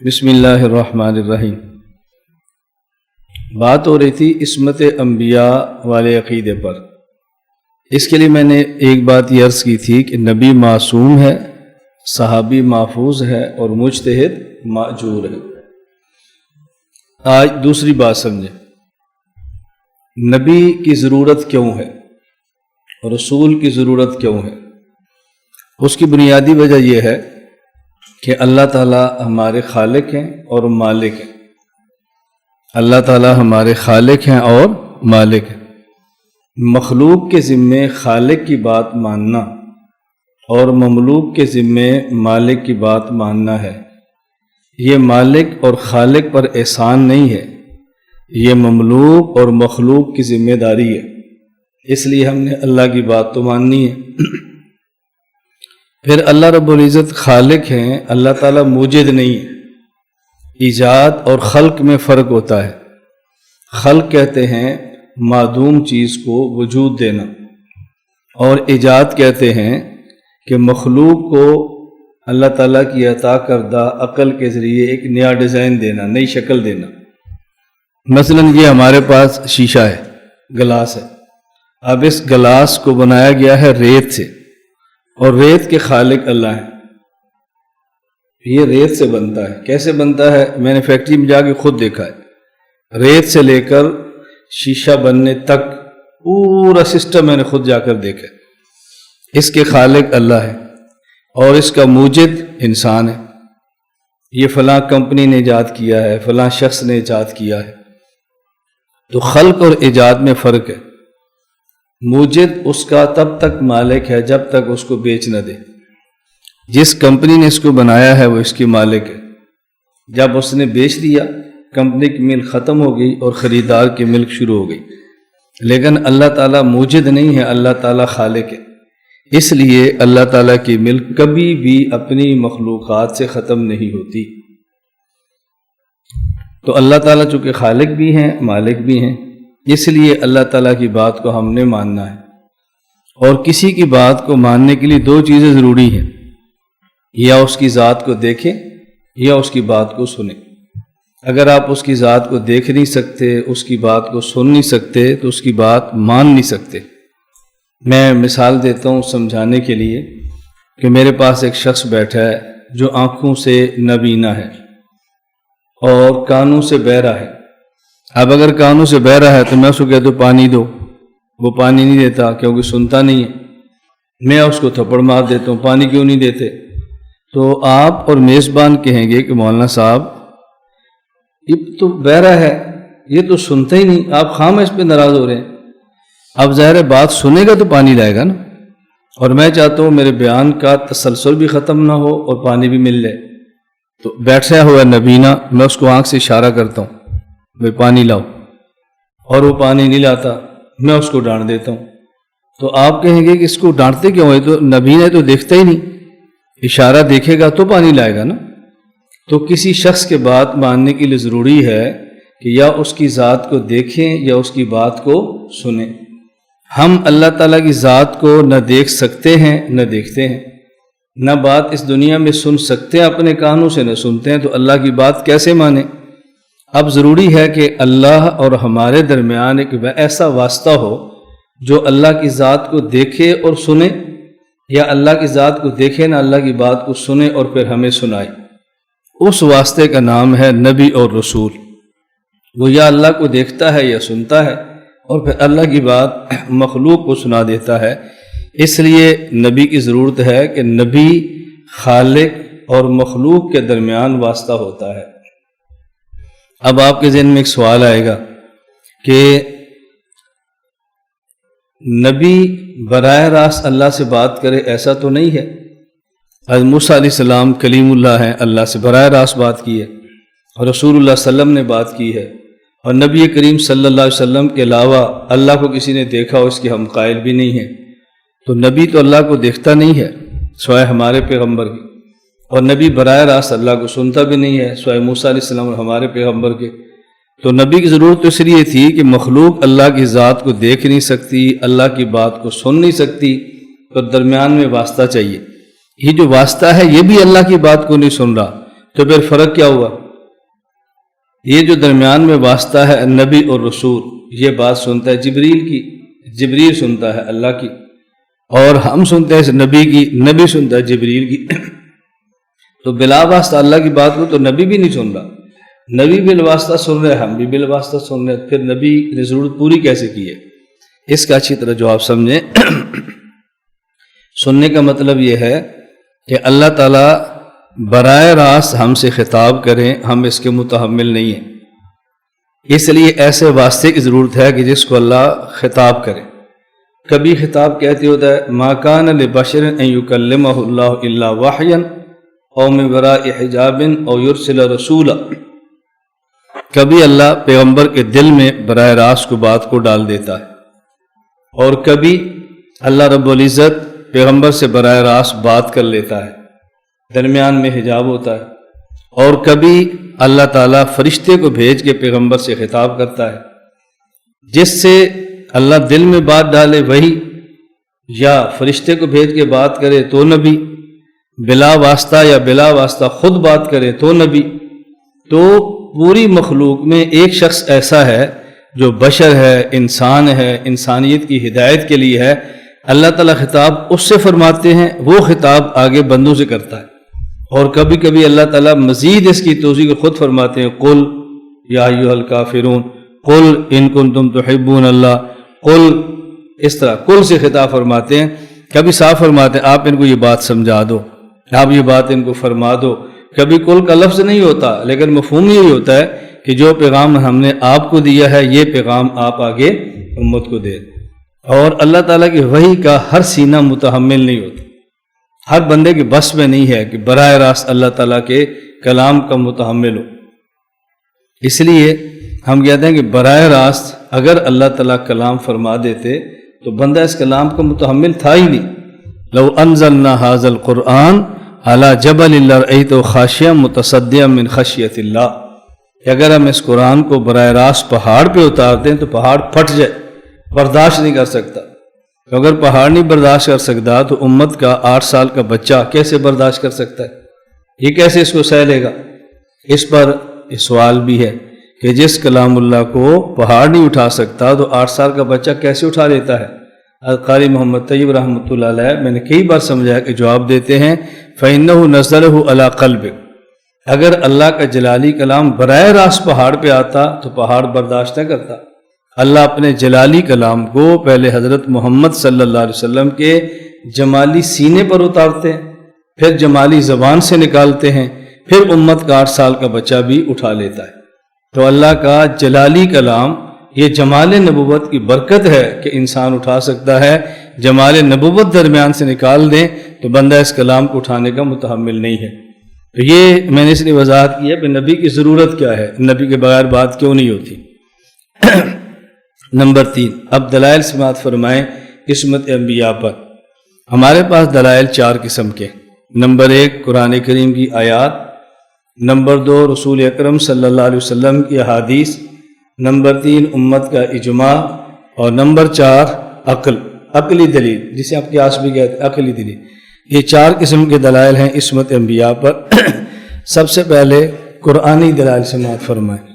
بسم اللہ الرحمن الرحیم۔ بات ہو رہی تھی عصمت انبیاء والے عقیدے پر۔ اس کے لیے میں نے ایک بات یہ عرض کی تھی کہ نبی معصوم ہے، صحابی محفوظ ہے اور مجتہد ماجور ہے۔ آج دوسری بات سمجھیں، نبی کی ضرورت کیوں ہے، رسول کی ضرورت کیوں ہے؟ اس کی بنیادی وجہ یہ ہے کہ اللہ تعالیٰ ہمارے خالق ہیں اور مالک ہیں۔ اللہ تعالیٰ ہمارے خالق ہیں اور مالک ہیں۔ مخلوق کے ذمے خالق کی بات ماننا اور مملوک کے ذمے مالک کی بات ماننا ہے۔ یہ مالک اور خالق پر احسان نہیں ہے، یہ مملوک اور مخلوق کی ذمہ داری ہے۔ اس لیے ہم نے اللہ کی بات تو ماننی ہے۔ پھر اللہ رب العزت خالق ہیں، اللہ تعالیٰ موجد نہیں ہے۔ ایجاد اور خلق میں فرق ہوتا ہے۔ خلق کہتے ہیں معدوم چیز کو وجود دینا، اور ایجاد کہتے ہیں کہ مخلوق کو اللہ تعالیٰ کی عطا کردہ عقل کے ذریعے ایک نیا ڈیزائن دینا، نئی شکل دینا۔ مثلا یہ ہمارے پاس شیشہ ہے، گلاس ہے۔ اب اس گلاس کو بنایا گیا ہے ریت سے، اور ریت کے خالق اللہ ہیں۔ یہ ریت سے بنتا ہے۔ کیسے بنتا ہے؟ میں نے فیکٹری میں جا کے خود دیکھا ہے۔ ریت سے لے کر شیشہ بننے تک پورا سسٹم میں نے خود جا کر دیکھا ہے۔ اس کے خالق اللہ ہے اور اس کا موجد انسان ہے۔ یہ فلاں کمپنی نے ایجاد کیا ہے، فلاں شخص نے ایجاد کیا ہے۔ تو خلق اور ایجاد میں فرق ہے۔ موجد اس کا تب تک مالک ہے جب تک اس کو بیچ نہ دے۔ جس کمپنی نے اس کو بنایا ہے وہ اس کی مالک ہے۔ جب اس نے بیچ دیا، کمپنی کی ملک ختم ہو گئی اور خریدار کی ملک شروع ہو گئی۔ لیکن اللہ تعالیٰ موجد نہیں ہے، اللہ تعالیٰ خالق ہے۔ اس لیے اللہ تعالیٰ کی ملک کبھی بھی اپنی مخلوقات سے ختم نہیں ہوتی۔ تو اللہ تعالیٰ چونکہ خالق بھی ہیں، مالک بھی ہیں، اس لیے اللہ تعالیٰ کی بات کو ہم نے ماننا ہے۔ اور کسی کی بات کو ماننے کے لیے دو چیزیں ضروری ہیں، یا اس کی ذات کو دیکھیں یا اس کی بات کو سنیں۔ اگر آپ اس کی ذات کو دیکھ نہیں سکتے، اس کی بات کو سن نہیں سکتے، تو اس کی بات مان نہیں سکتے۔ میں مثال دیتا ہوں سمجھانے کے لیے کہ میرے پاس ایک شخص بیٹھا ہے جو آنکھوں سے نابینا ہے اور کانوں سے بہرا ہے۔ اب اگر کانوں سے بہرا ہے تو میں اس کو کہتا ہوں پانی دو، وہ پانی نہیں دیتا کیونکہ سنتا نہیں ہے۔ میں اس کو تھپڑ مار دیتا ہوں، پانی کیوں نہیں دیتے؟ تو آپ اور میزبان کہیں گے کہ مولانا صاحب یہ تو بہرا ہے، یہ تو سنتا ہی نہیں، آپ خام اس پہ ناراض ہو رہے ہیں۔ اب ظاہر بات سنے گا تو پانی لائے گا نا، اور میں چاہتا ہوں میرے بیان کا تسلسل بھی ختم نہ ہو اور پانی بھی مل جائے۔ تو بیٹھا ہوا نبینا، میں اس کو آنکھ سے اشارہ کرتا ہوں بھائی پانی لاؤ، اور وہ پانی نہیں لاتا، میں اس کو ڈانٹ دیتا ہوں۔ تو آپ کہیں گے کہ اس کو ڈانٹتے کیوں ہے؟ تو نبینا تو دیکھتا ہی نہیں، اشارہ دیکھے گا تو پانی لائے گا نا۔ تو کسی شخص کے بات ماننے کے لیے ضروری ہے کہ یا اس کی ذات کو دیکھیں یا اس کی بات کو سنیں۔ ہم اللہ تعالیٰ کی ذات کو نہ دیکھ سکتے ہیں نہ دیکھتے ہیں، نہ بات اس دنیا میں سن سکتے ہیں اپنے کانوں سے، نہ سنتے ہیں، تو اللہ کی بات کیسے مانیں؟ اب ضروری ہے کہ اللہ اور ہمارے درمیان ایک ایسا واسطہ ہو جو اللہ کی ذات کو دیکھے اور سنے، یا اللہ کی ذات کو دیکھے نہ اللہ کی بات کو سنے اور پھر ہمیں سنائے۔ اس واسطے کا نام ہے نبی اور رسول۔ وہ یا اللہ کو دیکھتا ہے یا سنتا ہے، اور پھر اللہ کی بات مخلوق کو سنا دیتا ہے۔ اس لیے نبی کی ضرورت ہے کہ نبی خالق اور مخلوق کے درمیان واسطہ ہوتا ہے۔ اب آپ کے ذہن میں ایک سوال آئے گا کہ نبی براہ راست اللہ سے بات کرے، ایسا تو نہیں ہے۔ حضرت موسیٰ علیہ السلام کلیم اللہ ہیں، اللہ سے براہ راست بات کی ہے، اور رسول اللہ صلی اللہ علیہ وسلم نے بات کی ہے، اور نبی کریم صلی اللہ علیہ وسلم کے علاوہ اللہ کو کسی نے دیکھا ہو اس کے ہم قائل بھی نہیں ہیں۔ تو نبی تو اللہ کو دیکھتا نہیں ہے سوائے ہمارے پیغمبر کی، اور نبی براہ راست اللہ کو سنتا بھی نہیں ہے سوائے موسیٰ علیہ السلام اور ہمارے پیغمبر کے۔ تو نبی کی ضرورت تو اس لیے تھی کہ مخلوق اللہ کی ذات کو دیکھ نہیں سکتی، اللہ کی بات کو سن نہیں سکتی، تو درمیان میں واسطہ چاہیے۔ یہ جو واسطہ ہے یہ بھی اللہ کی بات کو نہیں سن رہا، تو پھر فرق کیا ہوا؟ یہ جو درمیان میں واسطہ ہے نبی اور رسول، یہ بات سنتا ہے جبریل کی، جبریل سنتا ہے اللہ کی، اور ہم سنتے ہیں اس نبی کی، نبی سنتا ہے جبریل کی۔ تو بلا واسطہ اللہ کی بات کو تو نبی بھی نہیں سن رہا، نبی بالواسطہ سن رہے، ہم بھی بالواسطہ سن رہے، پھر نبی نے ضرورت پوری کیسے کی ہے؟ اس کا اچھی طرح جواب سمجھیں۔ سننے کا مطلب یہ ہے کہ اللہ تعالیٰ براہ راست ہم سے خطاب کریں، ہم اس کے متحمل نہیں ہیں، اس لیے ایسے واسطے کی ضرورت ہے کہ جس کو اللہ خطاب کرے۔ کبھی خطاب کہتے ہوتا ہے ما کان لبشر ان یکلمہ اللہ الا وحیا او من وراء حجاب او یرسل رسولا، کبھی اللہ پیغمبر کے دل میں براہ راست کو بات کو ڈال دیتا ہے، اور کبھی اللہ رب العزت پیغمبر سے براہ راست بات کر لیتا ہے، درمیان میں حجاب ہوتا ہے، اور کبھی اللہ تعالیٰ فرشتے کو بھیج کے پیغمبر سے خطاب کرتا ہے، جس سے اللہ دل میں بات ڈالے وہی، یا فرشتے کو بھیج کے بات کرے تو نبی، بلا واسطہ یا بلا واسطہ خود بات کرے تو نبی۔ تو پوری مخلوق میں ایک شخص ایسا ہے جو بشر ہے، انسان ہے، انسانیت کی ہدایت کے لیے ہے، اللہ تعالیٰ خطاب اس سے فرماتے ہیں، وہ خطاب آگے بندوں سے کرتا ہے، اور کبھی کبھی اللہ تعالیٰ مزید اس کی توضیح کو خود فرماتے ہیں، قل یا ایھا الکافرون قل ان کنتم تحبون اللہ، قل، اس طرح قل سے خطاب فرماتے ہیں، کبھی صاف فرماتے ہیں آپ ان کو یہ بات سمجھا دو، آپ یہ بات ان کو فرما دو۔ کبھی قل کا لفظ نہیں ہوتا، لیکن مفہوم یہی ہوتا ہے کہ جو پیغام ہم نے آپ کو دیا ہے یہ پیغام آپ آگے امت کو دے۔ اور اللہ تعالیٰ کی وحی کا ہر سینہ متحمل نہیں ہوتا، ہر بندے کے بس میں نہیں ہے کہ براہ راست اللہ تعالیٰ کے کلام کا متحمل ہو۔ اس لیے ہم کہتے ہیں کہ براہ راست اگر اللہ تعالیٰ کلام فرما دیتے تو بندہ اس کلام کا متحمل تھا ہی نہیں۔ لو انزلنا ھذا القرآن علی جبل لرأیتہ خاشعا متصدعا من خشیۃ اللہ، کہ اگر ہم اس قرآن کو براہ راست پہاڑ پہ اتار دیں تو پہاڑ پھٹ جائے، برداشت نہیں کر سکتا۔ تو اگر پہاڑ نہیں برداشت کر سکتا تو امت کا 8 سال کا بچہ کیسے برداشت کر سکتا ہے؟ یہ کیسے اس کو سہ لے گا؟ اس پر سوال بھی ہے کہ جس کلام اللہ کو پہاڑ نہیں اٹھا سکتا تو 8 سال کا بچہ کیسے اٹھا لیتا ہے؟ قاری محمد طیب رحمۃ اللہ علیہ میں نے کئی بار سمجھایا کہ جواب دیتے ہیں فَإِنَّهُ نَزَّلَهُ عَلَىٰ قَلْبِكَ، اگر اللہ کا جلالی کلام براہ راست پہاڑ پہ آتا تو پہاڑ برداشت نہ کرتا۔ اللہ اپنے جلالی کلام کو پہلے حضرت محمد صلی اللہ علیہ وسلم کے جمالی سینے پر اتارتے ہیں، پھر جمالی زبان سے نکالتے ہیں، پھر امت کا 8 سال کا بچہ بھی اٹھا لیتا ہے۔ تو اللہ کا جلالی کلام یہ جمال نبوت کی برکت ہے کہ انسان اٹھا سکتا ہے، جمال نبوت درمیان سے نکال دیں تو بندہ اس کلام کو اٹھانے کا متحمل نہیں ہے۔ تو یہ میں نے اس لیے وضاحت کی ہے کہ نبی کی ضرورت کیا ہے، نبی کے بغیر بات کیوں نہیں ہوتی۔ نمبر 3، اب دلائل سماعت فرمائیں قسمت انبیاء پر۔ ہمارے پاس دلائل 4 قسم کے۔ نمبر 1 قرآن کریم کی آیات، نمبر 2 رسول اکرم صلی اللہ علیہ وسلم کی احادیث، نمبر 3 امت کا اجماع، اور نمبر 4 عقلی دلیل، جسے آپ قیاس بھی کہتے ہیں، عقلی دلیل۔ یہ 4 قسم کے دلائل ہیں عصمت انبیاء پر۔ سب سے پہلے قرآنی دلائل سماعت فرمائیں۔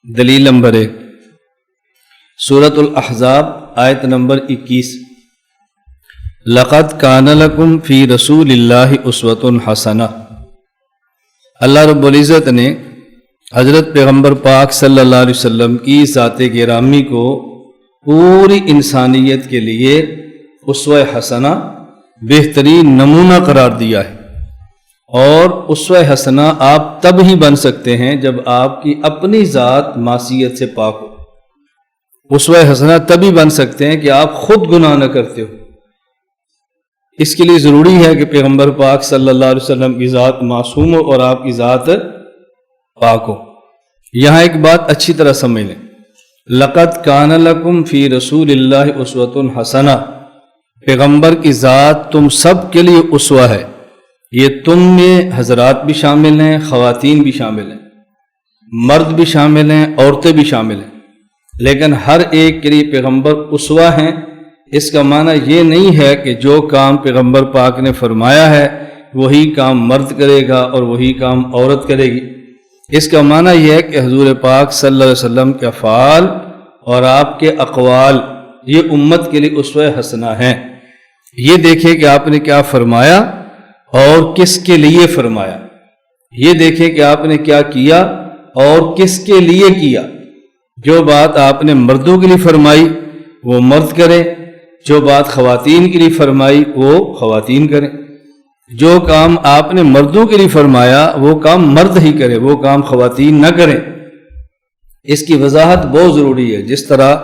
دلیل نمبر 1 سورۃ الاحزاب آیت نمبر 21، لَقَدْ كَانَ لَكُمْ فِي رَسُولِ اللَّهِ أُسْوَةٌ حَسَنَةٌ، اللہ رب العزت نے حضرت پیغمبر پاک صلی اللہ علیہ وسلم کی ذات گرامی کو پوری انسانیت کے لیے اسوہ حسنہ، بہترین نمونہ قرار دیا ہے۔ اور اسوہ حسنہ آپ تب ہی بن سکتے ہیں جب آپ کی اپنی ذات معصیت سے پاک ہو۔ اسوہ حسنہ تبھی بن سکتے ہیں کہ آپ خود گناہ نہ کرتے ہو۔ اس کے لیے ضروری ہے کہ پیغمبر پاک صلی اللہ علیہ وسلم کی ذات معصوم ہو اور آپ کی ذات پاک ہو۔ یہاں ایک بات اچھی طرح سمجھ لیں، لَقَدْ كَانَ لَكُمْ فِي رَسُولِ اللَّهِ أُسْوَةٌ حَسَنَةٌ، پیغمبر کی ذات تم سب کے لیے اسوہ ہے۔ یہ تم میں حضرات بھی شامل ہیں، خواتین بھی شامل ہیں، مرد بھی شامل ہیں، عورتیں بھی شامل ہیں، لیکن ہر ایک کے لیے پیغمبر اسوہ ہیں، اس کا معنی یہ نہیں ہے کہ جو کام پیغمبر پاک نے فرمایا ہے وہی کام مرد کرے گا اور وہی کام عورت کرے گی۔ اس کا معنی یہ ہے کہ حضور پاک صلی اللہ علیہ وسلم کے افعال اور آپ کے اقوال یہ امت کے لیے اسوہ حسنہ ہیں۔ یہ دیکھیں کہ آپ نے کیا فرمایا اور کس کے لیے فرمایا، یہ دیکھیں کہ آپ نے کیا کیا اور کس کے لیے کیا۔ جو بات آپ نے مردوں کے لیے فرمائی وہ مرد کریں، جو بات خواتین کے لیے فرمائی وہ خواتین کریں، جو کام آپ نے مردوں کے لیے فرمایا وہ کام مرد ہی کرے، وہ کام خواتین نہ کریں۔ اس کی وضاحت بہت ضروری ہے۔ جس طرح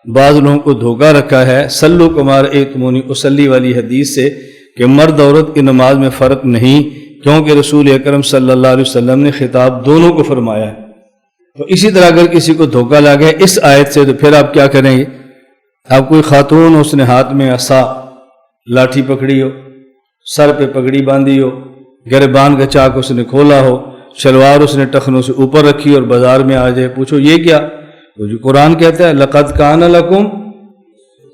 بعض لوگوں کو دھوکہ رکھا ہے سلو کمار ایتمونی اسلی والی حدیث سے کہ مرد عورت کی نماز میں فرق نہیں، کیونکہ رسول اکرم صلی اللہ علیہ وسلم نے خطاب دونوں کو فرمایا ہے۔ تو اسی طرح اگر کسی کو دھوکہ لگے اس آیت سے تو پھر آپ کیا کریں گے؟ آپ کوئی خاتون اس نے ہاتھ میں عصا لاٹھی پکڑی ہو، سر پہ پگڑی باندھی ہو، گریبان کا چاک اس نے کھولا ہو، شلوار اس نے ٹخنوں سے اوپر رکھی اور بازار میں آ جائے، پوچھو یہ کیا؟ تو جو قرآن کہتا ہے لقد کان لکم،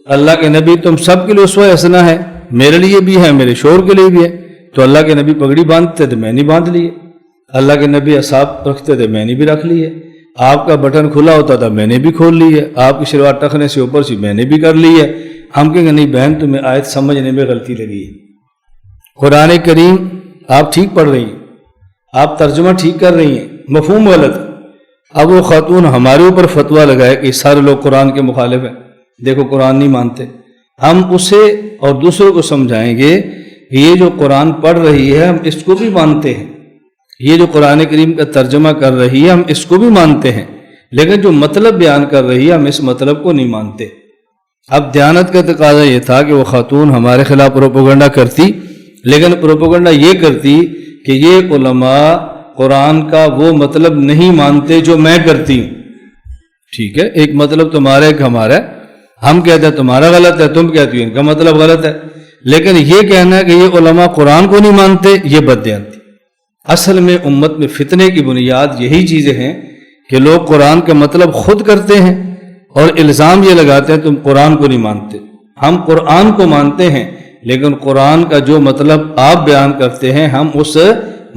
اللہ کے نبی تم سب کے لیے اسوہ حسنہ ہے، میرے لیے بھی ہے میرے شوہر کے لیے بھی ہے۔ تو اللہ کے نبی پگڑی باندھتے تھے میں نہیں باندھ لیے، اللہ کے نبی اصحاب رکھتے تھے میں نے بھی رکھ لیے، آپ کا بٹن کھلا ہوتا تھا میں نے بھی کھول لی ہے، آپ کی شلوار ٹخنے سے اوپر سے میں نے بھی کر لی ہے۔ ہم کہیں گے نہیں بہن تمہیں آیت سمجھنے میں غلطی لگی ہے، قرآن کریم آپ ٹھیک پڑھ رہی ہیں، آپ ترجمہ ٹھیک کر رہی ہیں، مفہوم غلط ہے۔ اب وہ خاتون ہمارے اوپر فتویٰ لگائے کہ سارے لوگ قرآن کے مخالف ہیں، دیکھو قرآن نہیں مانتے، ہم اسے اور دوسروں کو سمجھائیں گے کہ یہ جو قرآن پڑھ رہی ہے ہم اس کو بھی مانتے ہیں، یہ جو قرآن کریم کا ترجمہ کر رہی ہے ہم اس کو بھی مانتے ہیں، لیکن جو مطلب بیان کر رہی ہے ہم اس مطلب کو نہیں مانتے۔ اب دیانت کا تقاضا یہ تھا کہ وہ خاتون ہمارے خلاف پروپیگنڈا کرتی، لیکن پروپیگنڈا یہ کرتی کہ یہ علماء قرآن کا وہ مطلب نہیں مانتے جو میں کرتی ہوں۔ ٹھیک ہے، ایک مطلب تمہارا ایک ہمارا ہے، ہم کہتے ہیں تمہارا غلط ہے، تم کہتی ہو ان کا مطلب غلط ہے، لیکن یہ کہنا ہے کہ یہ علماء قرآن کو نہیں مانتے یہ بددیانتی۔ اصل میں امت میں فتنے کی بنیاد یہی چیزیں ہیں کہ لوگ قرآن کا مطلب خود کرتے ہیں اور الزام یہ لگاتے ہیں تم قرآن کو نہیں مانتے۔ ہم قرآن کو مانتے ہیں لیکن قرآن کا جو مطلب آپ بیان کرتے ہیں ہم اس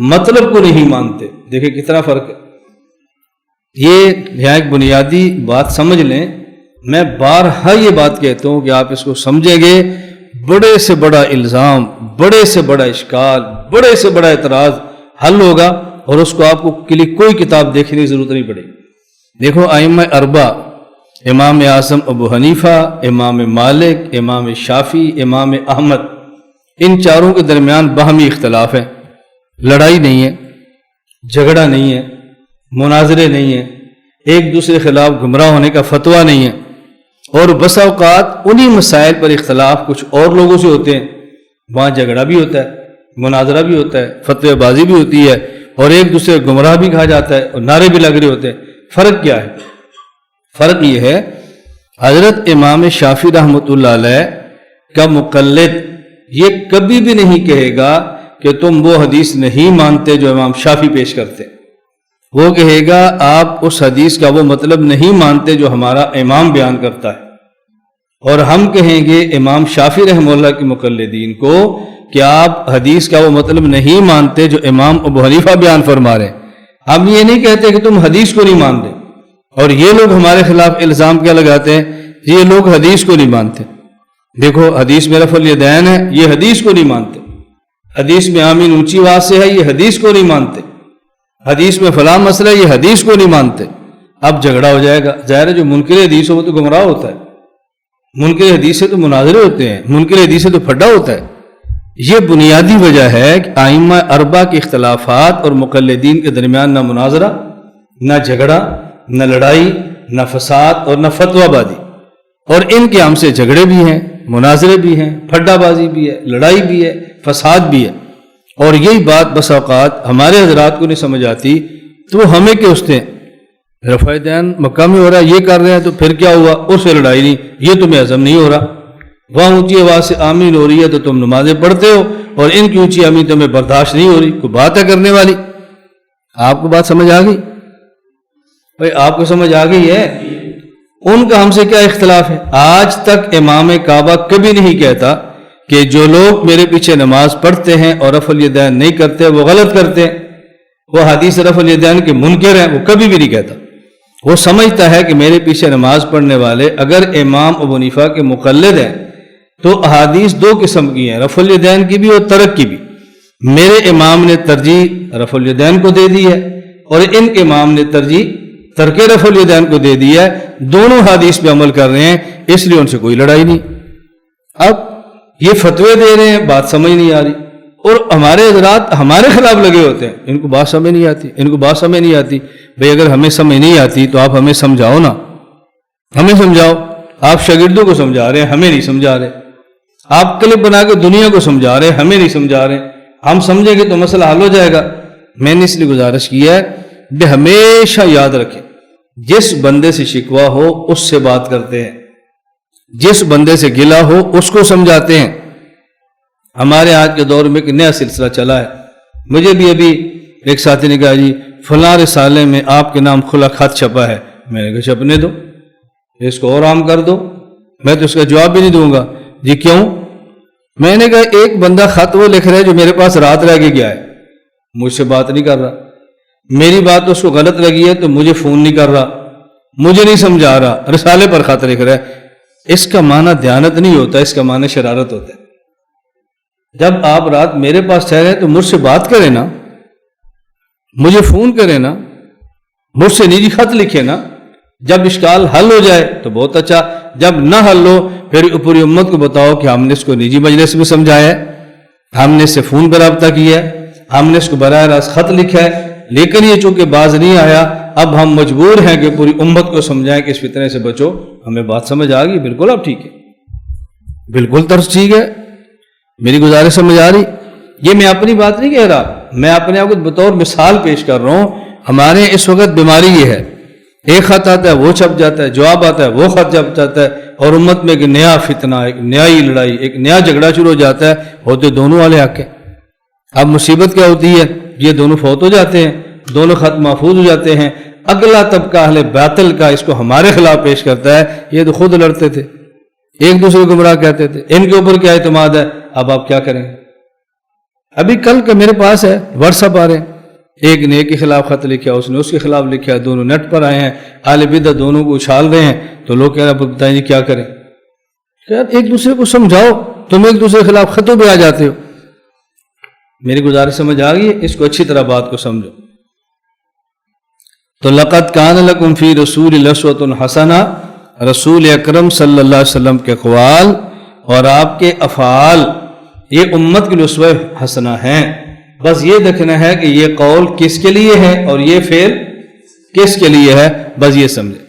مطلب کو نہیں مانتے۔ دیکھیں کتنا فرق ہے، یہ ایک بنیادی بات سمجھ لیں۔ میں بارہا یہ بات کہتا ہوں کہ آپ اس کو سمجھیں گے، بڑے سے بڑا الزام، بڑے سے بڑا اشکال، بڑے سے بڑا اعتراض حل ہوگا اور اس کو آپ کو کے لیے کوئی کتاب دیکھنے کی ضرورت نہیں پڑے گی۔ دیکھو ائمہ اربع، امام اعظم ابو حنیفہ، امام مالک، امام شافعی، امام احمد، ان چاروں کے درمیان باہمی اختلاف ہے، لڑائی نہیں ہے، جھگڑا نہیں ہے، مناظرے نہیں ہیں، ایک دوسرے کے خلاف گمراہ ہونے کا فتویٰ نہیں ہے، اور بس اوقات انہی مسائل پر اختلاف کچھ اور لوگوں سے ہوتے ہیں، وہاں جھگڑا بھی ہوتا ہے، مناظرہ بھی ہوتا ہے، فتوی بازی بھی ہوتی ہے، اور ایک دوسرے گمراہ بھی کہا جاتا ہے اور نعرے بھی لگ رہے ہوتے ہیں۔ فرق کیا ہے؟ فرق یہ ہے حضرت امام شافعی رحمۃ اللہ علیہ کا مقلد یہ کبھی بھی نہیں کہے گا کہ تم وہ حدیث نہیں مانتے جو امام شافعی پیش کرتے، وہ کہے گا آپ اس حدیث کا وہ مطلب نہیں مانتے جو ہمارا امام بیان کرتا ہے، اور ہم کہیں گے امام شافعی رحمہ اللہ کے مقلدین کو کہ آپ حدیث کا وہ مطلب نہیں مانتے جو امام ابو حنیفہ بیان فرما رہے ہیں۔ ہم یہ نہیں کہتے کہ تم حدیث کو نہیں مانتے، اور یہ لوگ ہمارے خلاف الزام کیا لگاتے ہیں یہ لوگ حدیث کو نہیں مانتے۔ دیکھو حدیث میں رفع الیدین ہے، یہ حدیث کو نہیں مانتے، حدیث میں آمین اونچی آواز سے ہے، یہ حدیث کو نہیں مانتے، حدیث میں فلاں مسئلہ یہ حدیث کو نہیں مانتے۔ اب جھگڑا ہو جائے گا، ظاہر ہے جو منکر حدیث ہو وہ تو گمراہ ہوتا ہے، منکر حدیث سے تو مناظرے ہوتے ہیں، منکر حدیث سے تو پھڈا ہوتا ہے۔ یہ بنیادی وجہ ہے کہ ائمہ اربعہ کے اختلافات اور مقلدین کے درمیان نہ مناظرہ، نہ جھگڑا، نہ لڑائی، نہ فساد اور نہ فتویٰ بازی، اور ان کے ہم سے جھگڑے بھی ہیں، مناظرے بھی ہیں، پھڈا بازی بھی ہے، لڑائی بھی ہے، فساد بھی ہے۔ اور یہی بات بس اوقات ہمارے حضرات کو نہیں سمجھ آتی، تو ہمیں کیا استے ہیں رفع دین مکہ میں ہو رہا ہے، یہ کر رہے ہیں تو پھر کیا ہوا، اس سے لڑائی نہیں، یہ تمہیں ہضم نہیں ہو رہا، وہاں اونچی آواز سے آمین ہو رہی ہے تو تم نمازیں پڑھتے ہو اور ان کی اونچی آمین تمہیں برداشت نہیں ہو رہی، کوئی بات ہے کرنے والی؟ آپ کو بات سمجھ آ گئی بھائی؟ آپ کو سمجھ آ گئی ہے؟ ان کا ہم سے کیا اختلاف ہے؟ آج تک امام کعبہ کبھی نہیں کہتا کہ جو لوگ میرے پیچھے نماز پڑھتے ہیں اور رفع الیدین نہیں کرتے وہ غلط کرتے ہیں، وہ حدیث رفع الیدین کے منکر ہیں، وہ کبھی بھی نہیں کہتا۔ وہ سمجھتا ہے کہ میرے پیچھے نماز پڑھنے والے اگر امام ابو حنیفہ کے مقلد ہیں تو احادیث دو قسم کی ہیں، رفع الیدین کی بھی اور ترک کی بھی۔ میرے امام نے ترجیح رفع الیدین کو دے دی ہے اور ان کے امام نے ترجیح ترک رفع الیدین کو دے دی ہے، دونوں حدیث پہ عمل کر رہے ہیں، اس لیے ان سے کوئی لڑائی نہیں۔ اب یہ فتوے دے رہے ہیں، بات سمجھ نہیں آ رہی، اور ہمارے حضرات ہمارے خلاف لگے ہوتے ہیں، ان کو بات سمجھ نہیں آتی، ان کو بات سمجھ نہیں آتی۔ بھئی اگر ہمیں سمجھ نہیں آتی تو آپ ہمیں سمجھاؤ نا، ہمیں سمجھاؤ۔ آپ شاگردوں کو سمجھا رہے ہیں، ہمیں نہیں سمجھا رہے۔ آپ کلپ بنا کے دنیا کو سمجھا رہے ہیں، ہمیں نہیں سمجھا رہے۔ ہم سمجھیں گے تو مسئلہ حل ہو جائے گا۔ میں نے اس لیے گزارش کی ہے کہ ہمیشہ یاد رکھیں، جس بندے سے شکوہ ہو اس سے بات کرتے ہیں، جس بندے سے گلہ ہو اس کو سمجھاتے ہیں۔ ہمارے آج کے دور میں ایک نیا سلسلہ چلا ہے، مجھے بھی ابھی ایک ساتھی نے کہا جی فلاں رسالے میں آپ کے نام کھلا خط چھپا ہے۔ میں نے کہا چھپنے دو، اس کو اور عام کر دو، میں تو اس کا جواب بھی نہیں دوں گا۔ جی کیوں؟ میں نے کہا ایک بندہ خط وہ لکھ رہا ہے جو میرے پاس رات رہ کے گیا ہے، مجھ سے بات نہیں کر رہا، میری بات اس کو غلط لگی ہے تو مجھے فون نہیں کر رہا، مجھے نہیں سمجھا رہا، رسالے پر خط لکھ رہا ہے۔ اس کا معنی دیانت نہیں ہوتا، اس کا معنی شرارت ہوتا ہے۔ جب آپ رات میرے پاس ٹھہرے تو مجھ سے بات کریں نا، مجھے فون کریں نا، مجھ سے نجی خط لکھے نا، جب اشکال حل ہو جائے تو بہت اچھا، جب نہ حل ہو پھر پوری امت کو بتاؤ کہ ہم نے اس کو نجی مجلس میں سمجھایا ہے، ہم نے اس سے فون پر رابطہ کیا ہے، ہم نے اس کو براہ راست خط لکھا ہے، لیکن یہ چونکہ باز نہیں آیا، اب ہم مجبور ہیں کہ پوری امت کو سمجھائیں کہ اس فتنے سے بچو۔ ہمیں بات سمجھ آ گئی؟ بالکل اب ٹھیک ہے، بالکل طرز ٹھیک ہے، میری گزارش سمجھ آ رہی؟ یہ میں اپنی بات نہیں کہہ رہا، میں اپنے آپ کو بطور مثال پیش کر رہا ہوں۔ ہمارے اس وقت بیماری یہ ہے، ایک خط آتا ہے وہ چھپ جاتا ہے، جواب آتا ہے وہ خط چھپ جاتا ہے، اور امت میں ایک نیا فتنہ، ایک نئی لڑائی، ایک نیا جھگڑا شروع ہو جاتا ہے، ہوتے دونوں والے حق ہیں۔ اب مصیبت کیا ہوتی ہے؟ یہ دونوں فوت ہو جاتے ہیں، دونوں خط محفوظ ہو جاتے ہیں، اگلا طبقہ اہل باطل کا اس کو ہمارے خلاف پیش کرتا ہے، یہ تو خود لڑتے تھے، ایک دوسرے کو گمراہ کہتے تھے، ان کے اوپر کیا اعتماد ہے؟ اب آپ کیا کریں؟ ابھی کل کا میرے پاس ہے واٹس ایپ آ رہے ہیں، ایک نے ایک کے خلاف خط لکھا، اس نے اس کے خلاف لکھا، دونوں نیٹ پر آئے ہیں، اہل بدعت دونوں کو اچھال رہے ہیں، تو لوگ کہہ رہے ہیں بتائیں جی کیا کریں؟ یار ایک دوسرے کو سمجھاؤ، تم ایک دوسرے کے خلاف خطوں پہ آ جاتے ہو۔ میری گزارش سمجھ آ گئی ہے؟ اس کو اچھی طرح بات کو سمجھو۔ تو لقد کان لکم فی رسول اللہ اسوۃ حسنہ، رسول اکرم صلی اللہ علیہ وسلم کے اقوال اور آپ کے افعال یہ امت کے لیے اسوہ حسنہ ہیں۔ بس یہ دیکھنا ہے کہ یہ قول کس کے لیے ہے اور یہ فعل کس کے لیے ہے، بس یہ سمجھے۔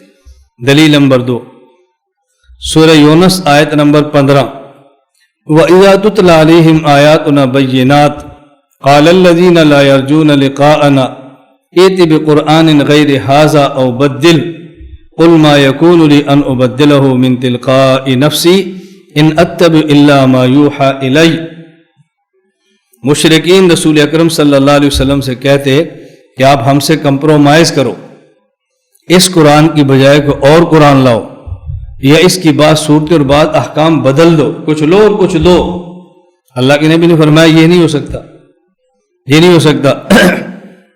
دلیل نمبر 2 سورہ یونس آیت نمبر 15، وَإِذَا تُتْلَى عَلَيْهِمْ آيَاتُنَا بَيِّنَاتٍ قَالَ الَّذِينَ لَا يَرْجُونَ لِقَاءَنَا ائْتِ بِقُرْآنٍ غَيْرِ هَٰذَا أَوْ بَدِّلْ قُلْ مَا يَكُونُ لِي أَنْ أُبَدِّلَهُ مِنْ تِلْقَاءِ نَفْسِي إِنْ أَتَّبِعُ إِلَّا مَا يُوحَىٰ إِلَيَّ۔ مشرکین رسول اکرم صلی اللہ علیہ وسلم سے کہتے کہ آپ ہم سے کمپرومائز کرو، اس قرآن کی بجائے کوئی اور قرآن لاؤ، یا اس کی بات صورت اور بات احکام بدل دو، کچھ لو اور کچھ دو۔ اللہ کے نبی نے فرمایا یہ نہیں ہو سکتا، یہ نہیں ہو سکتا۔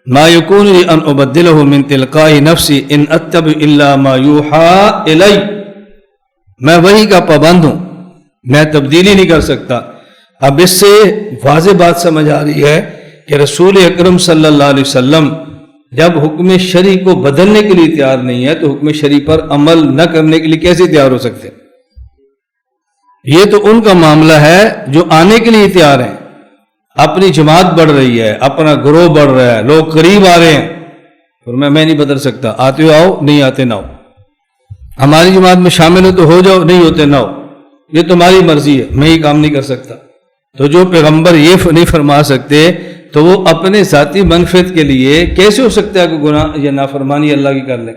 ما یکون لی ان ابدلہ من تلقاء نفسی ان اتبع الا ما یوحیٰ الی، میں وحی کا پابند ہوں، میں تبدیلی نہیں کر سکتا۔ اب اس سے واضح بات سمجھ آ رہی ہے کہ رسول اکرم صلی اللہ علیہ وسلم جب حکم شرعی کو بدلنے کے لیے تیار نہیں ہے تو حکم شرعی پر عمل نہ کرنے کے لیے کیسے تیار ہو سکتے؟ یہ تو ان کا معاملہ ہے جو آنے کے لیے تیار ہیں، اپنی جماعت بڑھ رہی ہے، اپنا گروہ بڑھ رہا ہے، لوگ قریب آ رہے ہیں، اور میں نہیں بدل سکتا، آتے ہو آؤ، نہیں آتے نہ ہو، ہماری جماعت میں شامل ہو تو ہو جاؤ، نہیں ہوتے نہ ہو، یہ تمہاری مرضی ہے، میں یہ کام نہیں کر سکتا۔ تو جو پیغمبر یہ نہیں فرما سکتے تو وہ اپنے ذاتی منفعت کے لیے کیسے ہو سکتا ہے کہ گناہ یا نافرمانی اللہ کی کر لیں؟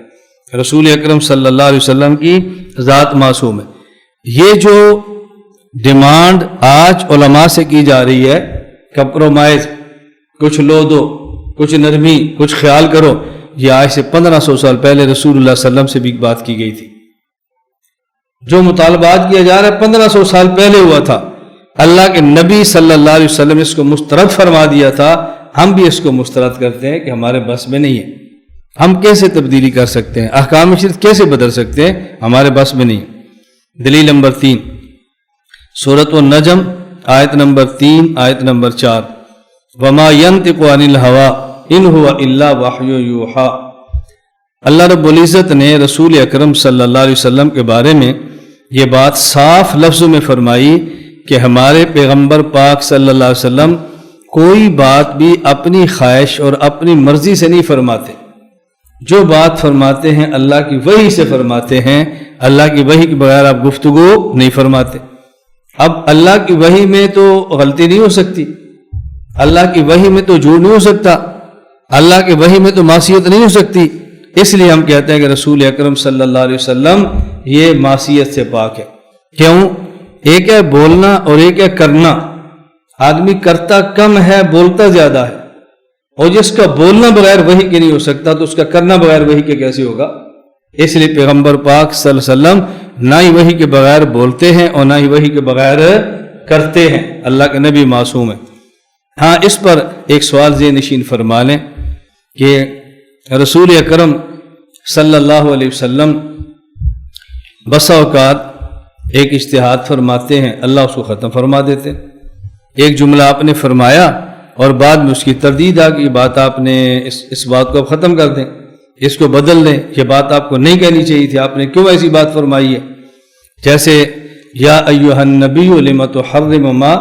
رسول اکرم صلی اللہ علیہ وسلم کی ذات معصوم ہے۔ یہ جو ڈیمانڈ آج علماء سے کی جا رہی ہے، کمپرومائز، کچھ لو دو، کچھ نرمی، کچھ خیال کرو، یہ آج سے 1500 سال پہلے رسول اللہ صلی اللہ علیہ وسلم سے بھی بات کی گئی تھی۔ جو مطالبات کیا جا رہا ہے 1500 سال پہلے ہوا تھا، اللہ کے نبی صلی اللہ علیہ وسلم اس کو مسترد فرما دیا تھا، ہم بھی اس کو مسترد کرتے ہیں کہ ہمارے بس میں نہیں ہے، ہم کیسے تبدیلی کر سکتے ہیں، احکام شریعت کیسے بدل سکتے ہیں، ہمارے بس میں نہیں۔ دلیل نمبر 3 سورۃ النجم آیت نمبر 3 آیت نمبر 4 وما ينطق عن الهوى ان هو الا وحی یوحی۔ اللہ رب العزت نے رسول اکرم صلی اللہ علیہ وسلم کے بارے میں یہ بات صاف لفظوں میں فرمائی کہ ہمارے پیغمبر پاک صلی اللہ علیہ وسلم کوئی بات بھی اپنی خواہش اور اپنی مرضی سے نہیں فرماتے، جو بات فرماتے ہیں اللہ کی وحی سے فرماتے ہیں، اللہ کی وحی کے بغیر آپ گفتگو نہیں فرماتے۔ اب اللہ کی وحی میں تو غلطی نہیں ہو سکتی، اللہ کی وحی میں تو جھوٹ نہیں ہو سکتا، اللہ کی وحی میں تو معصیت نہیں ہو سکتی، اس لیے ہم کہتے ہیں کہ رسول اکرم صلی اللہ علیہ وسلم یہ معصیت سے پاک ہے۔ کیوں؟ ایک ہے بولنا اور ایک ہے کرنا، آدمی کرتا کم ہے بولتا زیادہ ہے، اور جس کا بولنا بغیر وحی کے نہیں ہو سکتا تو اس کا کرنا بغیر وحی کے کیسے ہوگا؟ اس لیے پیغمبر پاک صلی اللہ علیہ وسلم نہ ہی وحی کے بغیر بولتے ہیں اور نہ ہی وحی کے بغیر کرتے ہیں، اللہ کے نبی معصوم ہیں۔ ہاں اس پر ایک سوال ذہن نشین فرما لیں کہ رسول اکرم صلی اللہ علیہ وسلم بسا اوقات ایک اجتہاد فرماتے ہیں، اللہ اس کو ختم فرما دیتے، ایک جملہ آپ نے فرمایا اور بعد میں اس کی تردید آ گئی، بات آپ نے اس بات کو ختم کر دیں، اس کو بدل دیں، یہ بات آپ کو نہیں کہنی چاہیے تھی، آپ نے کیوں ایسی بات فرمائی ہے؟ جیسے یا ایھا النبی لم تحرم ما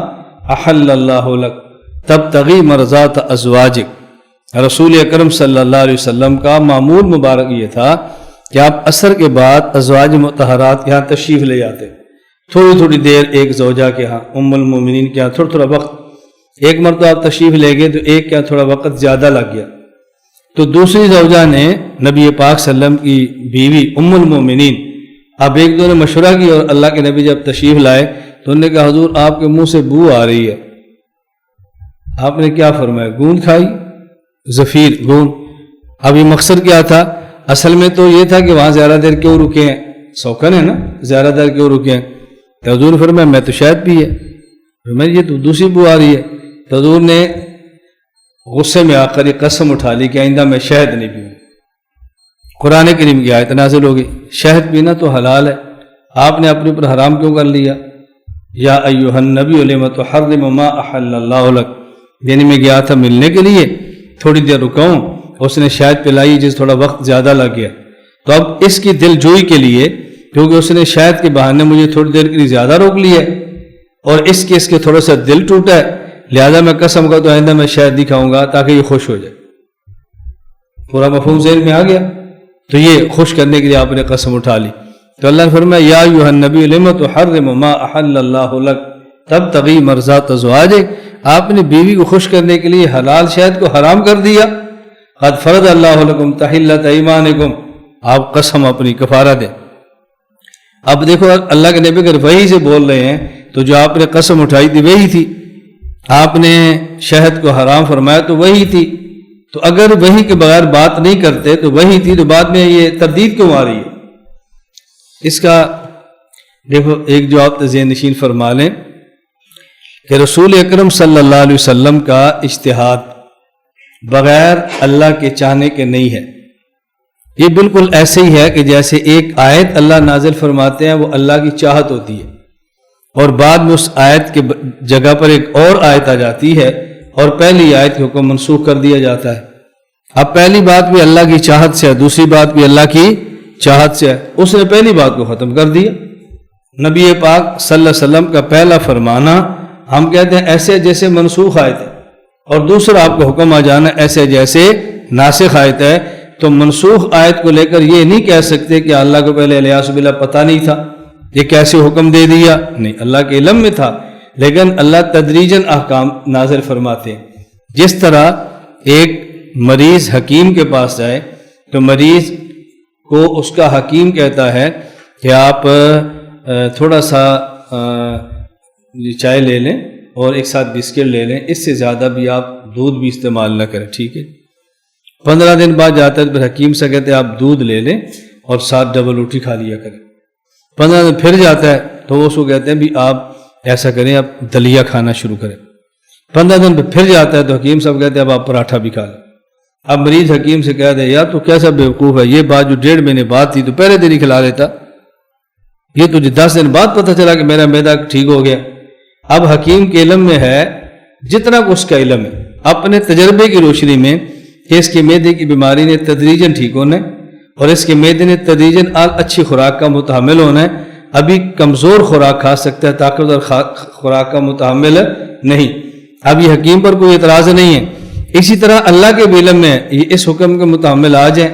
احل اللہ لک تبتغی مرضات ازواجک۔ رسول اکرم صلی اللہ علیہ وسلم کا معمول مبارک یہ تھا کہ آپ عصر کے بعد ازواج مطہرات کے ہاں تشریف لے جاتے، تھوڑی تھوڑی دیر ایک زوجہ کے ہاں ام المومنین کے ہاں تھوڑا تھوڑا وقت، ایک مرتبہ آپ تشریف لے گئے تو ایک کے ہاں تھوڑا وقت زیادہ لگ گیا، تو دوسری زوجہ نے نبی پاک صلی اللہ علیہ وسلم کی بیوی ام المومنین، اب ایک دو نے مشورہ کی اور اللہ کے نبی جب تشریف لائے تو انہوں نے کہا حضور آپ کے منہ سے بو آ رہی ہے، آپ نے کیا فرمایا؟ گوند کھائی، زفیر گوند۔ اب یہ مقصد کیا تھا؟ اصل میں تو یہ تھا کہ وہاں زیادہ دیر کیوں رکے ہیں، سوکن ہے نا، زیادہ دیر کیوں رکے ہیں؟ تو حضور نے فرمایا میں تو شہد پی ہے، فرمایا یہ تو دوسری بو آ رہی ہے، تو حضور نے غصے میں آ کر یہ قسم اٹھا لی کہ آئندہ میں شہد نہیں پیوں۔ قرآن کریم کی آیت نازل ہو گئی، شہد پینا تو حلال ہے، آپ نے اپنے اوپر حرام کیوں کر لیا؟ یا ایھا النبی لم تحرم ما احل اللہ لک، یعنی میں گیا تھا ملنے کے لیے، تھوڑی دیر رکا ہوں، اس نے شہد پلائی جس تھوڑا وقت زیادہ لگ گیا، تو اب اس کی دل جوئی کے لیے، کیونکہ اس نے شہد کے بہانے مجھے تھوڑی دیر کے لیے زیادہ روک لیا ہے اور اس کے تھوڑا سا دل ٹوٹا ہے، لہذا میں قسم کا تو آئندہ میں شہد نہیں کھاؤں گا تاکہ یہ خوش ہو جائے۔ پورا مفہوم ذہن میں آ گیا؟ تو یہ خوش کرنے کے لیے آپ نے قسم اٹھا لی، تو اللہ نے فرمایا یا ایھا النبی لم تحرم ما احل اللہ لک تبتغی مرضات ازواجک، آپ نے بیوی کو خوش کرنے کے لیے حلال شہد کو حرام کر دیا۔ قد فرض اللہ لکم تحلۃ ایمانکم، آپ قسم اپنی کفارہ دیں۔ اب دیکھو اللہ کے نبی اگر وحی سے بول رہے ہیں تو جو آپ نے قسم اٹھائی تھی وہی تھی، آپ نے شہد کو حرام فرمایا تو وہی تھی، تو اگر وحی کے بغیر بات نہیں کرتے تو وہی تھی، تو بعد میں یہ تردید کیوں آ رہی ہے؟ اس کا دیکھو ایک جو آپ ذہن نشین فرما لیں کہ رسول اکرم صلی اللہ علیہ وسلم کا اجتہاد بغیر اللہ کے چاہنے کے نہیں ہے، یہ بالکل ایسے ہی ہے کہ جیسے ایک آیت اللہ نازل فرماتے ہیں وہ اللہ کی چاہت ہوتی ہے اور بعد میں اس آیت کے جگہ پر ایک اور آیت آ جاتی ہے اور پہلی آیت کے حکم منسوخ کر دیا جاتا ہے۔ اب پہلی بات بھی اللہ کی چاہت سے ہے، دوسری بات بھی اللہ کی چاہت سے ہے، اس نے پہلی بات کو ختم کر دیا۔ نبی پاک صلی اللہ علیہ وسلم کا پہلا فرمانا ہم کہتے ہیں ایسے جیسے منسوخ آیت ہے، اور دوسرا آپ کو حکم آ جانا ایسے جیسے ناسخ آیت ہے، تو منسوخ آیت کو لے کر یہ نہیں کہہ سکتے کہ اللہ کو پہلے الیاس باللہ پتہ نہیں تھا، یہ کیسے حکم دے دیا، نہیں، اللہ کے علم میں تھا، لیکن اللہ تدریجاً احکام نازل فرماتے ہیں۔ جس طرح ایک مریض حکیم کے پاس جائے تو مریض کو اس کا حکیم کہتا ہے کہ آپ تھوڑا سا چائے لے لیں اور ایک ساتھ بسکٹ لے لیں، اس سے زیادہ بھی آپ دودھ بھی استعمال نہ کریں، ٹھیک ہے؟ 15 دن بعد جاتا ہے پھر حکیم سے کہتے ہیں آپ دودھ لے لیں اور ساتھ ڈبل روٹی کھا لیا کریں، 15 دن پھر جاتا ہے تو وہ اس کو کہتے ہیں بھی آپ ایسا کریں آپ دلیا کھانا شروع کریں. 15 دن پہ پھر جاتا ہے تو حکیم صاحب کہتے ہیں اب آپ پراٹھا بھی کھا لیں. اب مریض حکیم سے کہہ دے یار تو کیسا بیوقوف ہے, یہ بات جو 1.5 مہینے بعد تھی تو پہلے دن ہی کھلا لیتا, یہ تجھے 10 دن بعد پتہ چلا کہ میرا معدہ ٹھیک ہو گیا. اب حکیم کے علم میں ہے جتنا کو اس کا علم ہے, اپنے تجربے کی روشنی میں کہ اس کے معدے کی بیماری نے تدریجاً ٹھیک ہونا ہے اور اس کے معدے نے تدریجاً اچھی خوراک کا متحمل ہونا ہے. ابھی کمزور خوراک کھا سکتا ہے, طاقتور خوراک کا متحمل نہیں. اب یہ حکیم پر کوئی اعتراض نہیں ہے. اسی طرح اللہ کے بھی علم میں یہ اس حکم کے متحمل آج ہیں,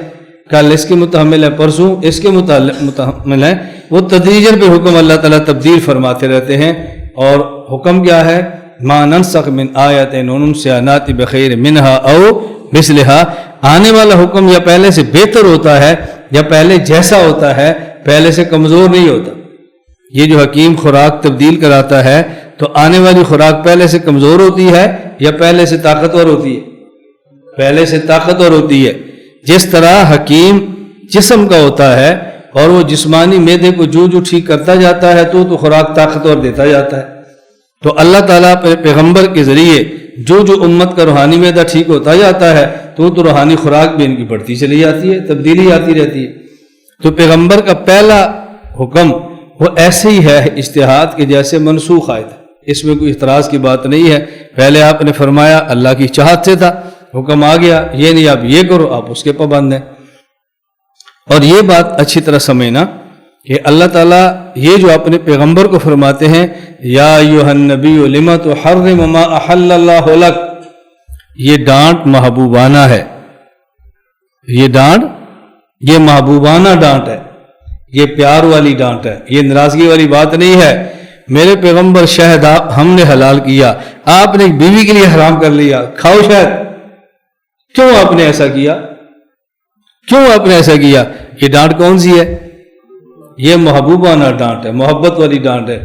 کل اس کے متحمل ہے, پرسوں اس کے متحمل ہے. وہ تدریجاً پہ حکم اللہ تعالیٰ تبدیل فرماتے رہتے ہیں. اور حکم کیا ہے؟ ما ننسخ من آیت ننسها نأتی بخیر منہا او مثلہا. آنے والا حکم یا پہلے سے بہتر ہوتا ہے یا پہلے جیسا ہوتا ہے, پہلے سے کمزور نہیں ہوتا. یہ جو حکیم خوراک تبدیل کراتا ہے تو آنے والی خوراک پہلے سے کمزور ہوتی ہے یا پہلے سے طاقتور ہوتی ہے؟ پہلے سے طاقتور ہوتی ہے. جس طرح حکیم جسم کا ہوتا ہے اور وہ جسمانی معدے کو جو ٹھیک کرتا جاتا ہے تو خوراک طاقتور دیتا جاتا ہے. تو اللہ تعالیٰ پیغمبر کے ذریعے جو امت کا روحانی معدہ ٹھیک ہوتا جاتا ہے تو روحانی خوراک بھی ان کی بڑھتی چلی جاتی ہے, تبدیلی آتی رہتی ہے. تو پیغمبر کا پہلا حکم وہ ایسے ہی ہے اجتہاد کے جیسے منسوخ آئے تھے, اس میں کوئی اعتراض کی بات نہیں ہے. پہلے آپ نے فرمایا اللہ کی چاہت سے تھا, حکم آ گیا یہ نہیں آپ یہ کرو, آپ اس کے پابند ہیں. اور یہ بات اچھی طرح سمجھنا کہ اللہ تعالیٰ یہ جو اپنے پیغمبر کو فرماتے ہیں یا ایھا النبی لما تحرم ما احل اللہ لک, یہ ڈانٹ محبوبانہ ہے. یہ ڈانٹ یہ محبوبانہ ڈانٹ ہے, یہ پیار والی ڈانٹ ہے, یہ ناراضگی والی بات نہیں ہے. میرے پیغمبر شہد ہم نے حلال کیا, آپ نے ایک بیوی کے لیے حرام کر لیا, کھاؤ شہد. کیوں آپ نے ایسا کیا؟ کیوں آپ نے ایسا کیا؟ یہ ڈانٹ کون سی ہے؟ یہ محبوبانہ ڈانٹ ہے, محبت والی ڈانٹ ہے.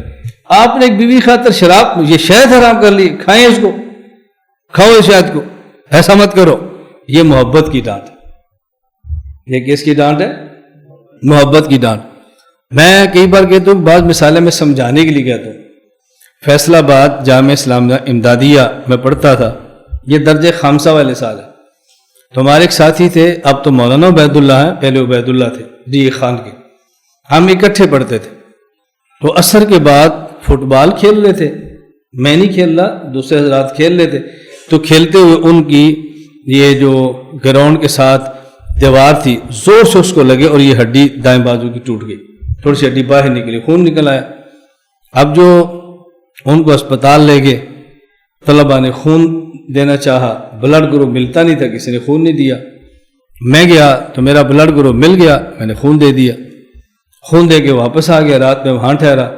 آپ نے ایک بیوی خاطر شراب یہ شہد حرام کر لی, کھائیں اس کو, کھاؤ اس شہد کو, ایسا مت کرو. یہ محبت کی ڈانٹ ہے. یہ کس کی ڈانٹ ہے؟ محبت کی ڈانٹ. میں کئی بار کہتا ہوں, بعض مثالیں میں سمجھانے کے لیے کہتا ہوں. فیصل آباد جامعہ اسلامیہ امدادیہ میں پڑھتا تھا, یہ درجہ خامسہ والے سال ہے. تو ہمارے ایک ساتھی تھے, اب تو مولانا عبید اللہ ہیں, پہلے عبید اللہ تھے جی خان کے. ہم اکٹھے پڑھتے تھے. تو عصر کے بعد فٹ بال کھیل رہے تھے, میں نہیں کھیل رہا, دوسرے حضرات کھیل رہے تھے. تو کھیلتے ہوئے ان کی یہ جو گراؤنڈ کے ساتھ دیوار تھی, زور سے اس کو لگے اور یہ ہڈی دائیں بازو کی ٹوٹ گئی, تھوڑی سی ہڈی باہر نکلی, خون نکل آیا. اب جو ان کو اسپتال لے گئے, طلباء نے خون دینا چاہا, بلڈ گروپ ملتا نہیں تھا, کسی نے خون نہیں دیا. میں گیا تو میرا بلڈ گروپ مل گیا, میں نے خون دے دیا. خون دے کے واپس آ گیا, رات میں وہاں ٹھہرا.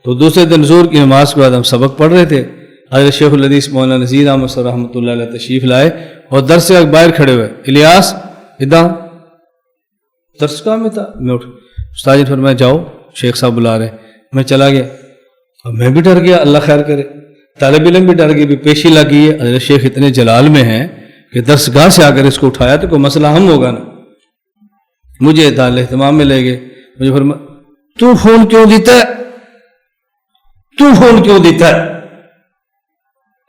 تو دوسرے دن ظہر کی نماز کے بعد ہم سبق پڑھ رہے تھے. حضرت شیخ الحدیث مولانا نذیر احمد صاحب رحمۃ اللہ علیہ تشریف لائے اور درس سے باہر کھڑے ہوئے, الیاس ادھر درس کہاں میں تھا. میں اٹھ, استاد جی فرمایا جاؤ شیخ صاحب بلا رہے ہیں. میں چلا گیا. اب میں بھی ڈر گیا, اللہ خیر کرے. طالب علم بھی ڈر گئے, بھی پیشی لگی ہے. حضرت شیخ اتنے جلال میں ہیں کہ درس گاہ سے آ کر اس کو اٹھایا تو کوئی مسئلہ ہم ہوگا نا. مجھے دار اہتمام میں لے گئے. مجھے فرمایا تو خون کیوں دیتا ہے, تو خون کیوں دیتا ہے؟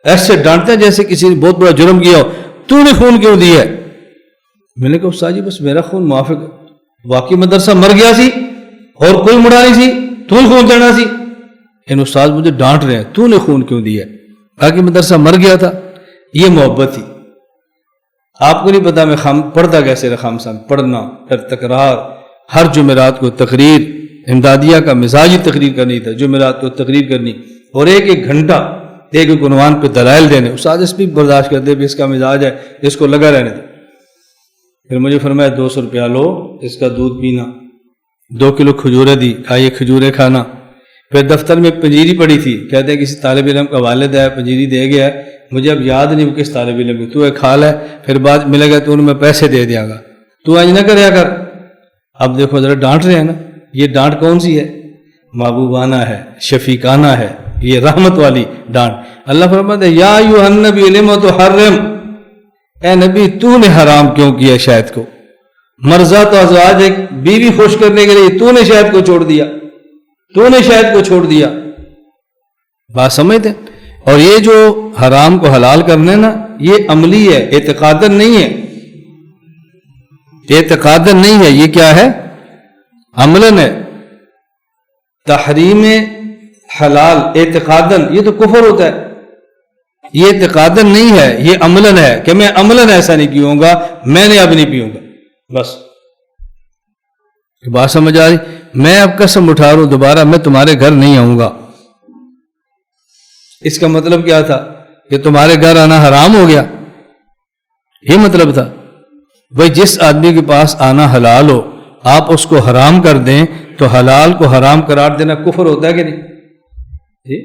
ایسے ڈانٹتا ہے جیسے کسی نے بہت بڑا جرم کیا ہو, تو نے خون کیوں دیا ہے؟ میں نے کہا استاد جی بس میرا خون موافق ہے, واقعی مدرسہ مر گیا سی اور کوئی مڑا نہیں سی, تو نے خون دینا سی. ان استاد مجھے ڈانٹ رہے ہیں, تو نے خون کیوں دیا؟ باقی مدرسہ مر گیا تھا. یہ محبت تھی. آپ کو نہیں پتا میں پڑھتا کیسے رہا خامسہ میں, پڑھنا, پھر تکرار, ہر جمعرات کو تقریر, امدادیہ کا مزاجی تقریر کرنی تھا, جمعرات کو تقریر کرنی اور ایک ایک گھنٹہ ایک ایک عنوان پہ دلائل دینے. استاد اس بھی برداشت کرتے بھی اس کا مزاج ہے, اس کو لگا رہنے دے. پھر مجھے فرمایا 200 روپیہ لو, اس کا دودھ پینا, 2 کلو کھجوریں دی, کھائیے کھجوریں کھانا. پھر دفتر میں پنجیری پڑی تھی, کہتے ہیں کسی طالب علم کا والد ہے, پنجیری دے گیا ہے, مجھے اب یاد نہیں وہ کس طالب علم کی, تو ایک کھا لے, پھر بعد ملے گا تو انہیں میں پیسے دے دیا گا, تو آج نہ کریا کر. اب دیکھو ذرا ڈانٹ رہے ہیں نا, یہ ڈانٹ کون سی ہے؟ محبوبانہ ہے, شفیقانہ ہے, یہ رحمت والی ڈانٹ. اللہ فرماتا ہے یا ایھا النبی لما تحرم, اے نبی تو نے حرام کیوں کیا شہد کو؟ مرضات و ازواج, ایک بیوی خوش کرنے کے لیے تو نے شہد کو چھوڑ دیا. تو نے شہد کو چھوڑ دیا. بات سمجھتے. اور یہ جو حرام کو حلال کرنا ہے نا، یہ عملی ہے، اعتقاداً نہیں ہے. اعتقاداً نہیں ہے، یہ کیا ہے؟ عملاً ہے. تحریم حلال اعتقاداً یہ تو کفر ہوتا ہے. یہ اعتقاداً نہیں ہے، یہ عملاً ہے کہ میں عملاً ایسا نہیں پیوں گا، میں نے اب نہیں پیوں گا. بس بات سمجھ آ رہی؟ میں اب قسم اٹھا رہا ہوں دوبارہ میں تمہارے گھر نہیں آؤں گا. اس کا مطلب کیا تھا؟ کہ تمہارے گھر آنا حرام ہو گیا، یہ مطلب تھا. بھائی جس آدمی کے پاس آنا حلال ہو آپ اس کو حرام کر دیں تو حلال کو حرام قرار دینا کفر ہوتا ہے کہ نہیں؟ جی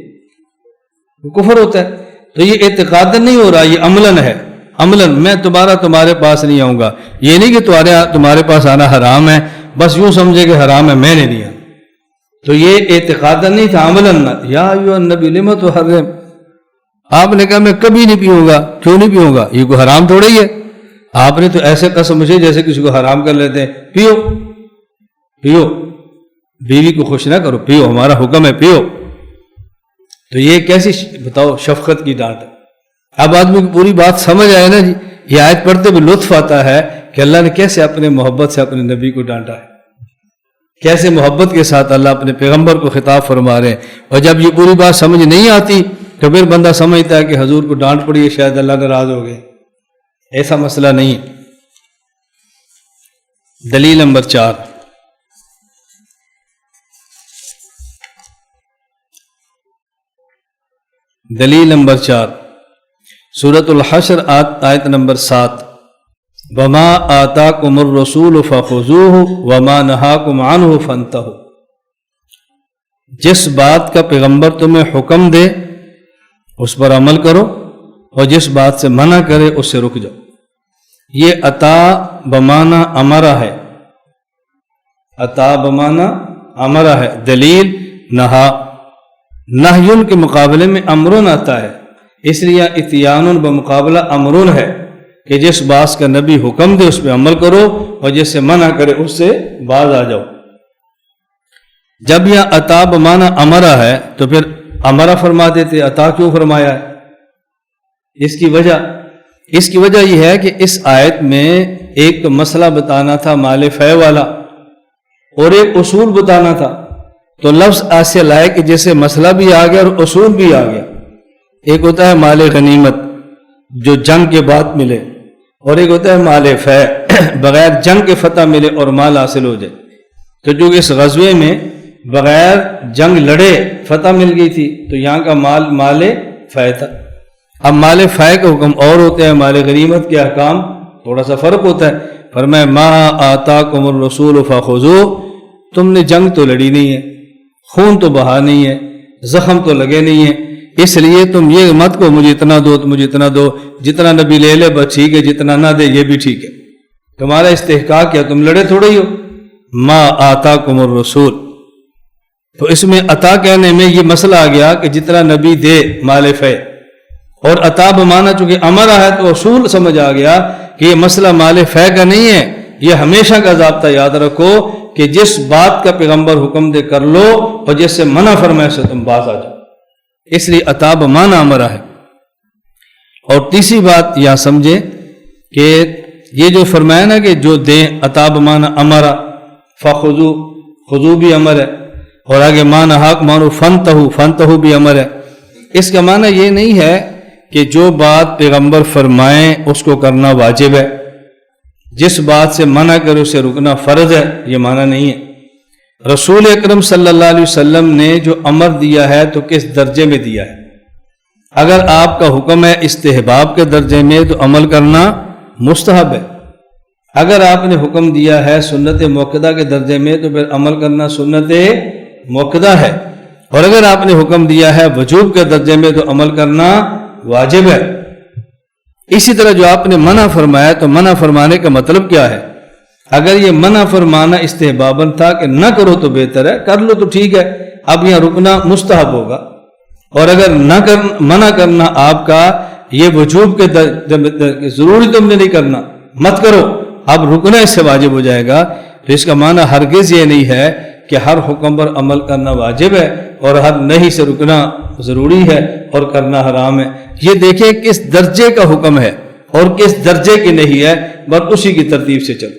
کفر ہوتا ہے. تو یہ اعتقاداً نہیں ہو رہا، یہ عملاً ہے. عملاً میں دوبارہ تمہارے پاس نہیں آؤں گا، یہ نہیں کہ تمہارے پاس آنا حرام ہے، بس یوں سمجھے کہ حرام ہے، میں نے نہیں آنا. تو یہ اعتقاداً نہیں تھا، عملاً. یا ایھا النبی لم تحرم، آپ نے کہا میں کبھی نہیں پیوں گا. کیوں نہیں پیوں گا؟ یہ کوئی حرام تھوڑا ہی ہے. آپ نے تو ایسے قسم اٹھائی جیسے کسی کو حرام کر لیتے ہیں. پیو پیو، بیوی کو خوش نہ کرو، پیو، ہمارا حکم ہے پیو. تو یہ کیسی بتاؤ شفقت کی ڈانٹ ہے. اب آدمی کو پوری بات سمجھ آئے نا جی. یہ آیت پڑھتے ہوئے لطف آتا ہے کہ اللہ نے کیسے اپنے محبت سے اپنے نبی کو ڈانٹا ہے، کیسے محبت کے ساتھ اللہ اپنے پیغمبر کو خطاب فرما رہے ہیں. اور جب یہ پوری بات سمجھ نہیں آتی تو پھر بندہ سمجھتا ہے کہ حضور کو ڈانٹ پڑی ہے، شاید اللہ ناراض ہو گئے. ایسا مسئلہ نہیں. دلیل نمبر 4، دلیل نمبر 4 سورۃ الحشر آیت نمبر 7، وما آتاکم الرسول فخذوہ وما نہاکم عنہ فانتہوا. جس بات کا پیغمبر تمہیں حکم دے اس پر عمل کرو اور جس بات سے منع کرے اس سے رک جاؤ. یہ عطا بمانا امرا ہے، عطا بمانا امرا ہے. دلیل نہا، نہیون کے مقابلے میں امرن آتا ہے، اس لیے اتیان بمقابلہ امرن ہے کہ جس بات کا نبی حکم دے اس پہ عمل کرو اور جس سے منع کرے اس سے باز آ جاؤ. جب یہ عطا بمانا امرا ہے تو پھر امرا فرما دیتے، عطا کیوں فرمایا ہے؟ اس کی وجہ یہ ہے کہ اس آیت میں ایک تو مسئلہ بتانا تھا مال فے والا اور ایک اصول بتانا تھا. تو لفظ ایسے لائے کہ جیسے مسئلہ بھی آ گیا اور اصول بھی آ گیا. ایک ہوتا ہے مال غنیمت جو جنگ کے بعد ملے، اور ایک ہوتا ہے مال فے بغیر جنگ کے فتح ملے اور مال حاصل ہو جائے. تو جو اس غزوے میں بغیر جنگ لڑے فتح مل گئی تھی تو یہاں کا مال فے تھا. اب مال فے کا حکم اور ہوتے ہیں، مال غنیمت کے احکام تھوڑا سا فرق ہوتا ہے. فرمایا ما آتاکم الرسول فخذوہ، تم نے جنگ تو لڑی نہیں ہے، خون تو بہا نہیں ہے، زخم تو لگے نہیں ہے، اس لیے تم یہ مت کو مجھے اتنا دو تو مجھے اتنا دو، جتنا نبی لے لے بس ٹھیک ہے، جتنا نہ دے یہ بھی ٹھیک ہے. تمہارا استحقاق کیا، تم لڑے تھوڑے ہی ہو. ما آتاکم الرسول، تو اس میں عطا کہنے میں یہ مسئلہ آ گیا کہ جتنا نبی دے مال فے، اور عطا بمانا چونکہ امرا ہے تو اصول سمجھ آ گیا کہ یہ مسئلہ مال فے کا نہیں ہے. یہ ہمیشہ کا ضابطہ یاد رکھو کہ جس بات کا پیغمبر حکم دے کر لو اور جس سے منع فرمائے سے تم باز آ جاؤ، اس لیے عطا بمانا امرا ہے. اور تیسری بات یہ سمجھے کہ یہ جو فرمایا نا کہ جو دیں عطا بمانا امرا، فخذو، خذو بھی امر ہے، اور آگے ما نہاک مانو فانتہو، فانتہو بھی امر ہے. اس کا معنی یہ نہیں ہے کہ جو بات پیغمبر فرمائیں اس کو کرنا واجب ہے، جس بات سے منع کرے اسے رکنا فرض ہے، یہ معنی نہیں ہے. رسول اکرم صلی اللہ علیہ وسلم نے جو امر دیا ہے تو کس درجے میں دیا ہے؟ اگر آپ کا حکم ہے استحباب کے درجے میں تو عمل کرنا مستحب ہے. اگر آپ نے حکم دیا ہے سنت موقدہ کے درجے میں تو پھر عمل کرنا سنت موقدہ ہے. اور اگر آپ نے حکم دیا ہے وجوب کے درجے میں تو عمل کرنا واجب ہے. اسی طرح جو آپ نے منع فرمایا تو منع فرمانے کا مطلب کیا ہے؟ اگر یہ منع فرمانا استحباباً تھا کہ نہ کرو تو بہتر ہے، کر لو تو ٹھیک ہے، اب یہاں رکنا مستحب ہوگا. اور اگر منع کرنا آپ کا یہ وجوب کے ضروری تم نے نہیں کرنا، مت کرو، اب رکنا اس سے واجب ہو جائے گا. تو اس کا معنی ہرگز یہ نہیں ہے کہ ہر حکم پر عمل کرنا واجب ہے اور ہر نہیں سے رکنا ضروری ہے اور کرنا حرام ہے۔ یہ دیکھیں کس درجے کا حکم ہے اور کس درجے کی نہیں ہے، بس اسی کی ترتیب سے چل۔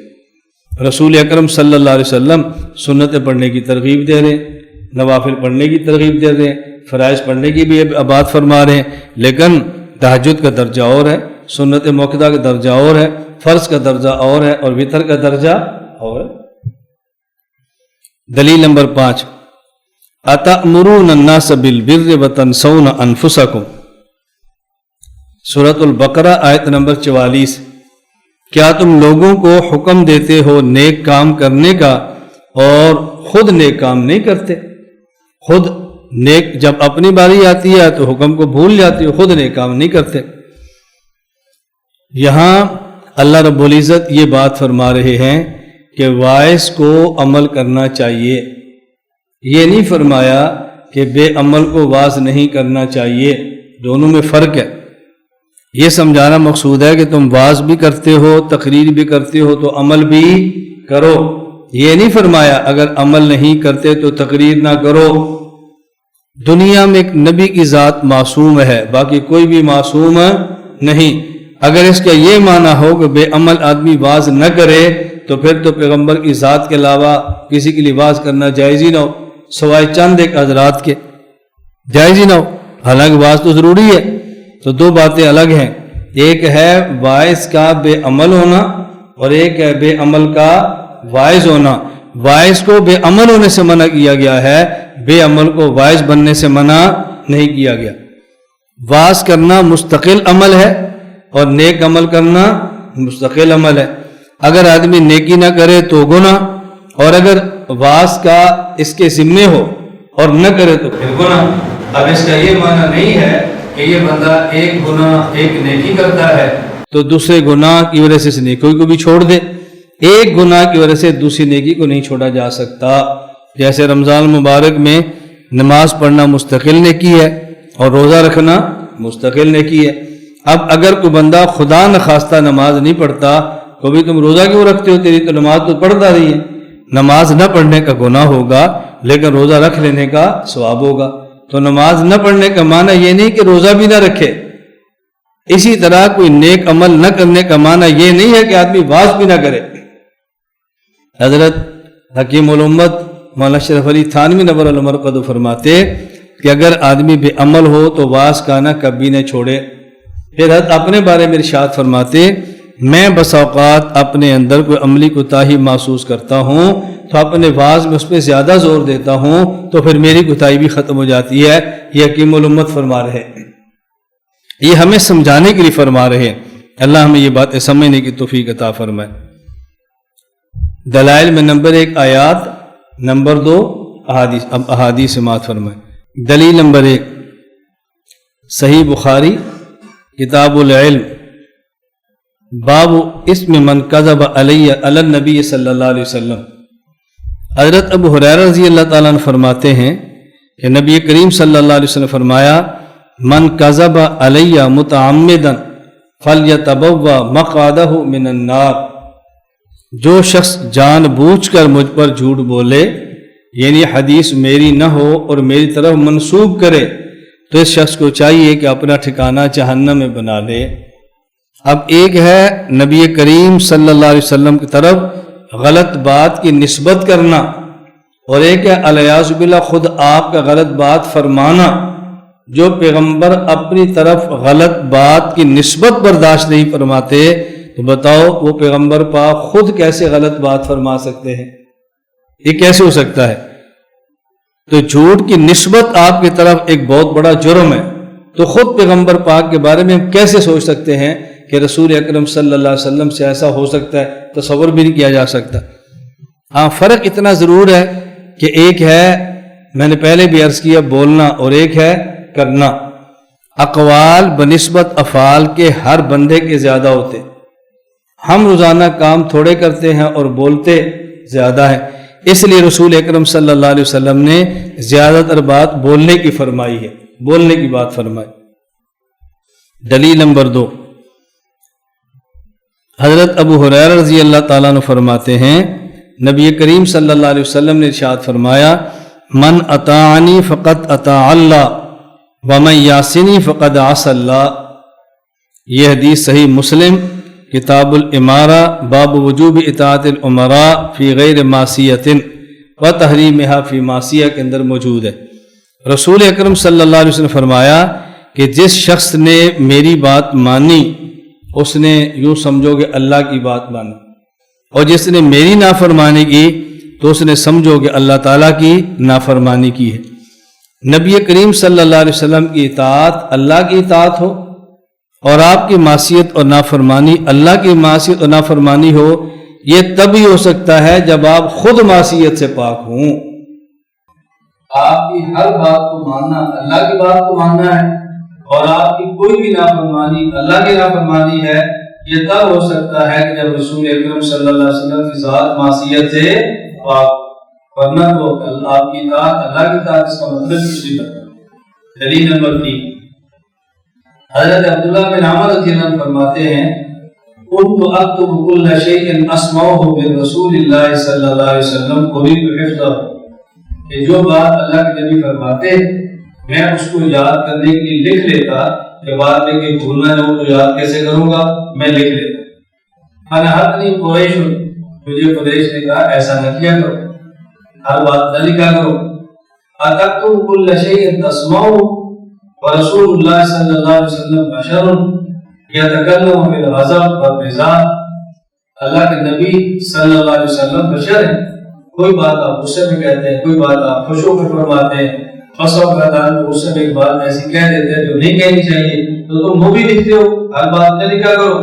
رسول اکرم صلی اللہ علیہ وسلم سنتیں پڑھنے کی ترغیب دے رہے ہیں، نوافل پڑھنے کی ترغیب دے رہے ہیں، فرائض پڑھنے کی بھی بات فرما رہے ہیں، لیکن تہجد کا درجہ اور ہے، سنت موقدہ کا درجہ اور ہے، فرض کا درجہ اور ہے، اور وتر کا درجہ اور ہے۔ دلیل نمبر 5، اتأمرون الناس بالبر وتنسون انفسکم، سورۃ البقرہ آیت نمبر 44۔ کیا تم لوگوں کو حکم دیتے ہو نیک کام کرنے کا اور خود نیک کام نہیں کرتے؟ خود نیک جب اپنی باری آتی ہے تو حکم کو بھول جاتے ہو، خود نیک کام نہیں کرتے۔ یہاں اللہ رب العزت یہ بات فرما رہے ہیں کہ واعظ کو عمل کرنا چاہیے، یہ نہیں فرمایا کہ بے عمل کو واعظ نہیں کرنا چاہیے، دونوں میں فرق ہے۔ یہ سمجھانا مقصود ہے کہ تم واعظ بھی کرتے ہو، تقریر بھی کرتے ہو تو عمل بھی کرو، یہ نہیں فرمایا اگر عمل نہیں کرتے تو تقریر نہ کرو۔ دنیا میں ایک نبی کی ذات معصوم ہے، باقی کوئی بھی معصوم نہیں۔ اگر اس کا یہ معنی ہو کہ بے عمل آدمی واعظ نہ کرے تو پھر تو پیغمبر کی ذات کے علاوہ کسی کے لیے واعظ کرنا جائز ہی نہ ہو، سوائے چند ایک حضرات کے، جائز ہی نہ ہو۔ حالانکہ واعظ تو ضروری ہے، تو دو باتیں الگ ہیں، ایک ہے واعظ کا بے عمل ہونا اور ایک ہے بے عمل کا واعظ ہونا۔ واعظ کو بے عمل ہونے سے منع کیا گیا ہے، بے عمل کو واعظ بننے سے منع نہیں کیا گیا۔ واعظ کرنا مستقل عمل ہے اور نیک عمل کرنا مستقل عمل ہے۔ اگر آدمی نیکی نہ کرے تو گناہ، اور اگر واعظ کا اس کے ذمے ہو اور نہ کرے تو پھر گناہ۔ اب اس کا یہ معنی نہیں ہے کہ یہ بندہ ایک گناہ ایک نیکی کرتا ہے تو دوسرے گناہ کی وجہ سے اس نیکی کو بھی چھوڑ دے۔ ایک گناہ کی وجہ سے دوسری نیکی کو نہیں چھوڑا جا سکتا۔ جیسے رمضان مبارک میں نماز پڑھنا مستقل نیکی ہے اور روزہ رکھنا مستقل نیکی ہے۔ اب اگر کوئی بندہ خدا نخواستہ نماز نہیں پڑھتا، کبھی تم روزہ کیوں رکھتے ہو، تیری تو نماز تو پڑھتا رہی ہے، نماز نہ پڑھنے کا گناہ ہوگا لیکن روزہ رکھ لینے کا ثواب ہوگا۔ تو نماز نہ پڑھنے کا معنی یہ نہیں کہ روزہ بھی نہ رکھے، اسی طرح کوئی نیک عمل نہ کرنے کا معنی یہ نہیں ہے کہ آدمی واعظ بھی نہ کرے۔ حضرت حکیم الامت مولانا اشرف علی تھانوی نور المرقد فرماتے کہ اگر آدمی بے عمل ہو تو واعظ کہنا کبھی نہ چھوڑے۔ پھر حضرت اپنے بارے میں ارشاد فرماتے، میں بس اوقات اپنے اندر کوئی عملی کوتاہی محسوس کرتا ہوں تو اپنے واعظ میں اس پہ زیادہ زور دیتا ہوں تو پھر میری کوتاہی بھی ختم ہو جاتی ہے۔ یہ حکیم الامت فرما رہے ہیں، یہ ہمیں سمجھانے کے لیے فرما رہے ہیں۔ اللہ ہمیں یہ باتیں سمجھنے کی توفیق عطا فرمائے۔ دلائل میں نمبر 1 آیات، نمبر 2 احادیث۔ اب احادیث سماعت فرمائے۔ دلیل نمبر 1، صحیح بخاری کتاب العلم، باب اسم من کذب علی النبی صلی اللہ علیہ وسلم۔ حضرت ابو ہریرہ رضی اللہ تعالیٰ عنہ فرماتے ہیں کہ نبی کریم صلی اللہ علیہ وسلم فرمایا، من کذب علی متعمدا فلیتبوأ مقعدہ من النار، جو شخص جان بوجھ کر مجھ پر جھوٹ بولے، یعنی حدیث میری نہ ہو اور میری طرف منسوب کرے، تو اس شخص کو چاہیے کہ اپنا ٹھکانہ جہنم میں بنا لے۔ اب ایک ہے نبی کریم صلی اللہ علیہ وسلم کی طرف غلط بات کی نسبت کرنا، اور ایک ہے الیاذ باللہ خود آپ کا غلط بات فرمانا۔ جو پیغمبر اپنی طرف غلط بات کی نسبت برداشت نہیں فرماتے تو بتاؤ وہ پیغمبر پاک خود کیسے غلط بات فرما سکتے ہیں؟ یہ کیسے ہو سکتا ہے؟ تو جھوٹ کی نسبت آپ کی طرف ایک بہت بڑا جرم ہے، تو خود پیغمبر پاک کے بارے میں ہم کیسے سوچ سکتے ہیں کہ رسول اکرم صلی اللہ علیہ وسلم سے ایسا ہو سکتا ہے؟ تصور بھی نہیں کیا جا سکتا۔ ہاں فرق اتنا ضرور ہے کہ ایک ہے، میں نے پہلے بھی عرض کیا، بولنا، اور ایک ہے کرنا۔ اقوال بنسبت افعال کے ہر بندے کے زیادہ ہوتے، ہم روزانہ کام تھوڑے کرتے ہیں اور بولتے زیادہ ہیں، اس لیے رسول اکرم صلی اللہ علیہ وسلم نے زیادہ تر بات بولنے کی فرمائی ہے، بولنے کی بات فرمائی۔ دلیل نمبر 2، حضرت ابو ہریرہ رضی اللہ تعالیٰ عنہ فرماتے ہیں نبی کریم صلی اللہ علیہ وسلم نے ارشاد فرمایا من اطاعنی فقد اطاع اللہ ومن یعصنی فقد عصى اللہ۔ یہ حدیث صحیح مسلم کتاب الامارہ باب وجوب اطاعت الامراء فی غیر معصیۃ و تحریمہا فی معصیہ کے اندر موجود ہے۔ رسول اکرم صلی اللہ علیہ وسلم نے فرمایا کہ جس شخص نے میری بات مانی اس نے یوں سمجھو کہ اللہ کی بات مانی، اور جس نے میری نافرمانی کی تو اس نے سمجھو کہ اللہ تعالیٰ کی نافرمانی کی ہے۔ نبی کریم صلی اللہ علیہ وسلم کی اطاعت اللہ کی اطاعت ہو، اور آپ کی معصیت اور نافرمانی اللہ کی معصیت اور نافرمانی ہو، یہ تبھی ہو سکتا ہے جب آپ خود معصیت سے پاک ہوں۔ آپ کی ہر بات کو ماننا اللہ کی بات کو ماننا ہے، اور آپ کی کوئی بھی نافرمانی اللہ کی نافرمانی ہے، یہ تب ہو سکتا ہے کہ جب رسول اکرم صلی اللہ علیہ وسلم کی ذات معصیت سے پاک، ورنہ تو آپ کی اطاعت اللہ کی اطاعت، اس کا مطلب کچھ نہیں بتا۔ دلیل نمبر 3، حضرت عبداللہ بن عمر رضی اللہ عنہ فرماتے ہیں كنت اكتب كل شيء اسمعه من رسول اللہ صلی اللہ علیہ وسلم اريد حفظه، کہ جو بات اللہ کے نبی فرماتے میں اس کو یاد کرنے کے لیے لکھ لیتا، کہ بعد میں کہ بھولنا نہ ہو تو یاد کیسے کروں گا، میں لکھ لیتا۔ فنہتنی قریش، مجھے قریش نے کہا ایسا نہ کیا کرو، ہر بات نہ لکھا کرو۔ اتکتب كل شيء تسمعه ورسول اللہ صلی اللہ علیہ وسلم بشر یتکلم فی الغضب والرضا، اللہ کے نبی صلی اللہ علیہ وسلم بشر ہیں، کوئی بات آپ غصے میں کہتے ہیں، کوئی بات آپ خوش ہو کر فرماتے ہیں، فصل کا دان غصے میں ایک بات ایسی کہہ دیتے ہیں جو نہیں کہنی چاہیے، تو تم وہ بھی لکھتے ہو، ہر بات نہ لکھا کرو۔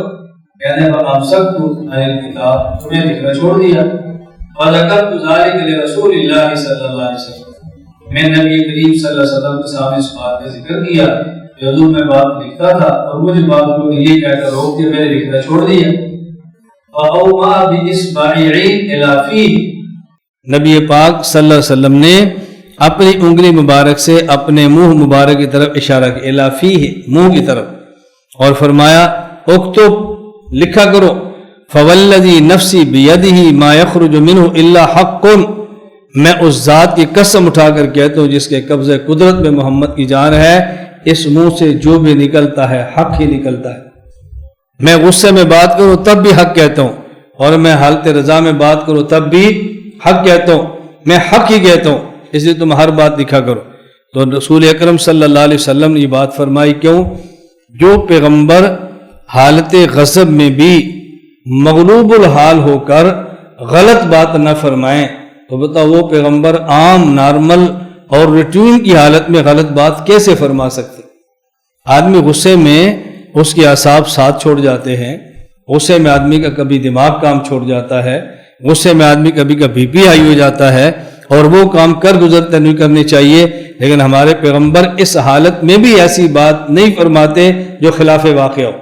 کہنے پر ہم سب کو کتاب تمہیں لکھنا چھوڑ دیا۔ فذکرت ذلک لرسول اللہ صلی اللہ علیہ وسلم، میں نبی کریم صلی اللہ علیہ وسلم کے سامنے اس بات کا ذکر کیا کہ حضور میں بات لکھتا تھا اور مجھے بات لوگ یہ کہہ کر روک کے میں نے لکھنا چھوڑ دیا۔ فأوما بإصبعه إلى فيه، نبی پاک صلی اللہ علیہ وسلم نے اپنی انگلی مبارک سے اپنے منہ مبارک کی طرف اشارہ کیا، إلى فيه، منہ کی طرف، اور فرمایا اکتب، لکھا کرو۔ فوالذی نفسی بیدہ ما یخرج منہ الا حق، میں اس ذات کی قسم اٹھا کر کہتا ہوں جس کے قبضہ قدرت میں محمد کی جان ہے، اس منہ سے جو بھی نکلتا ہے حق ہی نکلتا ہے۔ میں غصے میں بات کروں تب بھی حق کہتا ہوں، اور میں حالت رضا میں بات کروں تب بھی حق کہتا ہوں، میں حق ہی کہتا ہوں، اس لیے تم ہر بات لکھا کرو۔ تو رسول اکرم صلی اللہ علیہ وسلم نے یہ بات فرمائی، کیوں؟ جو پیغمبر حالت غضب میں بھی مغلوب الحال ہو کر غلط بات نہ فرمائیں، تو بتاؤ وہ پیغمبر عام نارمل اور روٹین کی حالت میں غلط بات کیسے فرما سکتے؟ آدمی غصے میں اس کے اعصاب ساتھ چھوڑ جاتے ہیں، غصے میں آدمی کا کبھی دماغ کام چھوڑ جاتا ہے، غصے میں آدمی کبھی کا بی پی ہائی ہو جاتا ہے، اور وہ کام کر گزرتے نہیں کرنے چاہیے، لیکن ہمارے پیغمبر اس حالت میں بھی ایسی بات نہیں فرماتے جو خلاف واقع ہو،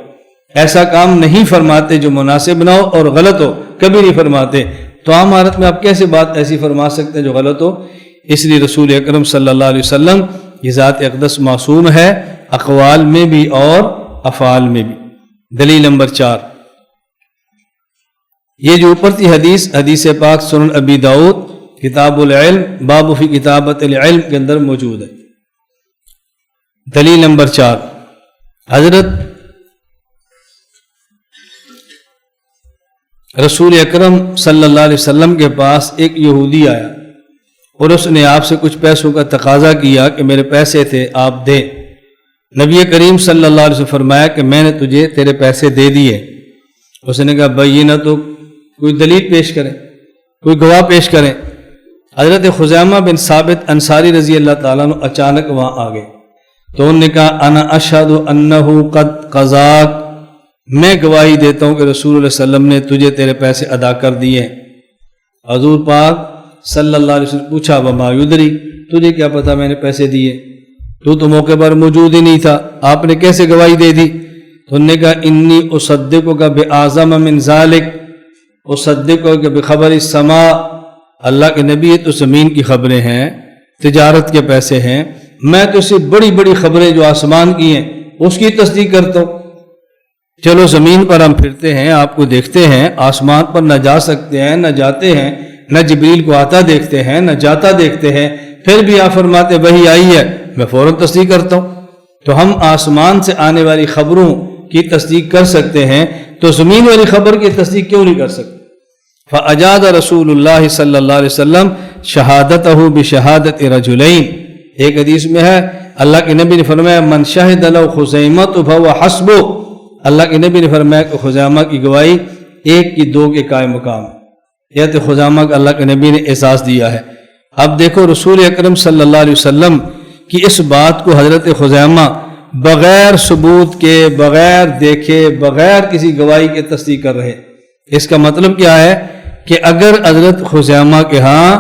ایسا کام نہیں فرماتے جو مناسب نہ ہو اور غلط ہو، کبھی نہیں فرماتے۔ تو عام حالت میں آپ کیسے بات ایسی فرما سکتے ہیں جو غلط ہو؟ اس لیے رسول اکرم صلی اللہ علیہ وسلم کی ذات اقدس معصوم ہے، اقوال میں بھی اور افعال میں بھی۔ دلیل نمبر 4، یہ جو اوپر تھی حدیث، حدیث پاک سنن ابی داؤد کتاب العلم باب فی کتابت العلم کے اندر موجود ہے۔ دلیل نمبر 4، حضرت رسول اکرم صلی اللہ علیہ وسلم کے پاس ایک یہودی آیا اور اس نے آپ سے کچھ پیسوں کا تقاضا کیا کہ میرے پیسے تھے آپ دیں۔ نبی کریم صلی اللہ علیہ وسلم فرمایا کہ میں نے تجھے تیرے پیسے دے دیے۔ اس نے کہا بینہ، تو کوئی دلیل پیش کریں، کوئی گواہ پیش کریں۔ حضرت خزیمہ بن ثابت انصاری رضی اللہ تعالیٰ عنہ اچانک وہاں آ گئے، تو انہوں نے کہا انا اشہد انہ قد قضاک، میں گواہی دیتا ہوں کہ رسول اللہ صلی اللہ علیہ وسلم نے تجھے تیرے پیسے ادا کر دیے۔ حضور پاک صلی اللہ علیہ وسلم پوچھا وما یدری، تجھے کیا پتا میں نے پیسے دیے؟ تو موقع پر موجود ہی نہیں تھا، آپ نے کیسے گواہی دے دی؟ تو انہوں نے کہا انی اصدقک بعظم من ذلک، اصدقک بخبر السماء، اللہ کے نبی تو زمین کی خبریں ہیں، تجارت کے پیسے ہیں، میں تو اسے بڑی بڑی خبریں جو آسمان کی ہیں اس کی تصدیق کرتا ہوں۔ چلو زمین پر ہم پھرتے ہیں، آپ کو دیکھتے ہیں، آسمان پر نہ جا سکتے ہیں نہ جاتے ہیں، نہ جبریل کو آتا دیکھتے ہیں نہ جاتا دیکھتے ہیں، پھر بھی آپ فرماتے وحی آئی ہے میں فوراً تصدیق کرتا ہوں۔ تو ہم آسمان سے آنے والی خبروں کی تصدیق کر سکتے ہیں، تو زمین والی خبر کی تصدیق کیوں نہیں کر سکتے؟ فَأَجَادَ رسول اللہ صلی اللہ علیہ وسلم شہادتہ بشہادت رجلین، ایک حدیث میں ہے اللہ کے نبی نے فرمایا من شہد لو خزیمۃ فہو حسبہ، اللہ کے نبی نے فرمایا کہ خزیمہ کی گواہی ایک کی دو کے قائم مقام ہے، یہ تو خزیمہ کا اللہ کے نبی نے اعزاز دیا ہے۔ اب دیکھو رسول اکرم صلی اللہ علیہ وسلم کی اس بات کو حضرت خزیمہ بغیر ثبوت کے، بغیر دیکھے، بغیر کسی گواہی کے تصدیق کر رہے۔ اس کا مطلب کیا ہے کہ اگر حضرت خزیمہ کے ہاں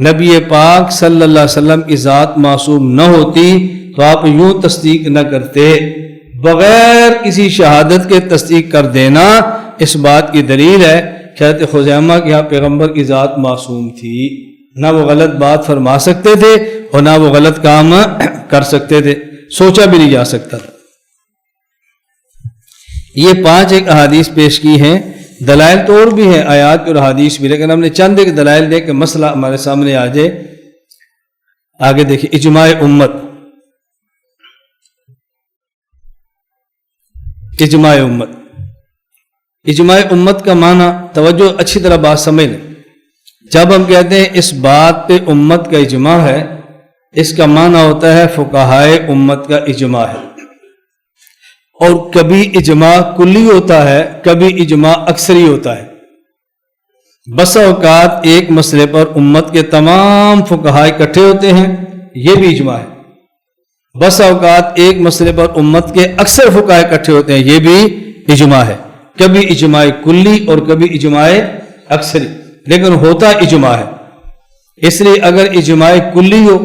نبی پاک صلی اللہ علیہ وسلم کی ذات معصوم نہ ہوتی تو آپ یوں تصدیق نہ کرتے۔ بغیر کسی شہادت کے تصدیق کر دینا اس بات کی دلیل ہے کہ حضرت خزیمہ کے ہاں پیغمبر کی ذات معصوم تھی، نہ وہ غلط بات فرما سکتے تھے اور نہ وہ غلط کام کر سکتے تھے، سوچا بھی نہیں جا سکتا تھا۔ یہ 5 ایک احادیث پیش کی ہیں، دلائل تو اور بھی ہیں آیات اور احادیث بھی، لیکن ہم نے چند ایک دلائل دے کہ مسئلہ ہمارے سامنے آ جائے۔ آگے دیکھیں اجماع امت، اجماع امت، اجماع امت کا معنی توجہ اچھی طرح بات سمجھ لیں۔ جب ہم کہتے ہیں اس بات پہ امت کا اجماع ہے، اس کا معنی ہوتا ہے فقہائے امت کا اجماع ہے، اور کبھی اجماع کلی ہوتا ہے، کبھی اجماع اکثری ہوتا ہے۔ بسا اوقات ایک مسئلے پر امت کے تمام فقہاء اکٹھے ہوتے ہیں، یہ بھی اجماع ہے۔ بسا اوقات ایک مسئلے پر امت کے اکثر فقہاء اکٹھے ہوتے ہیں، یہ بھی اجماع ہے۔ کبھی اجماع کلی اور کبھی اجماع اکثری، لیکن ہوتا اجماع ہے۔ اس لیے اگر اجماع کلی ہو،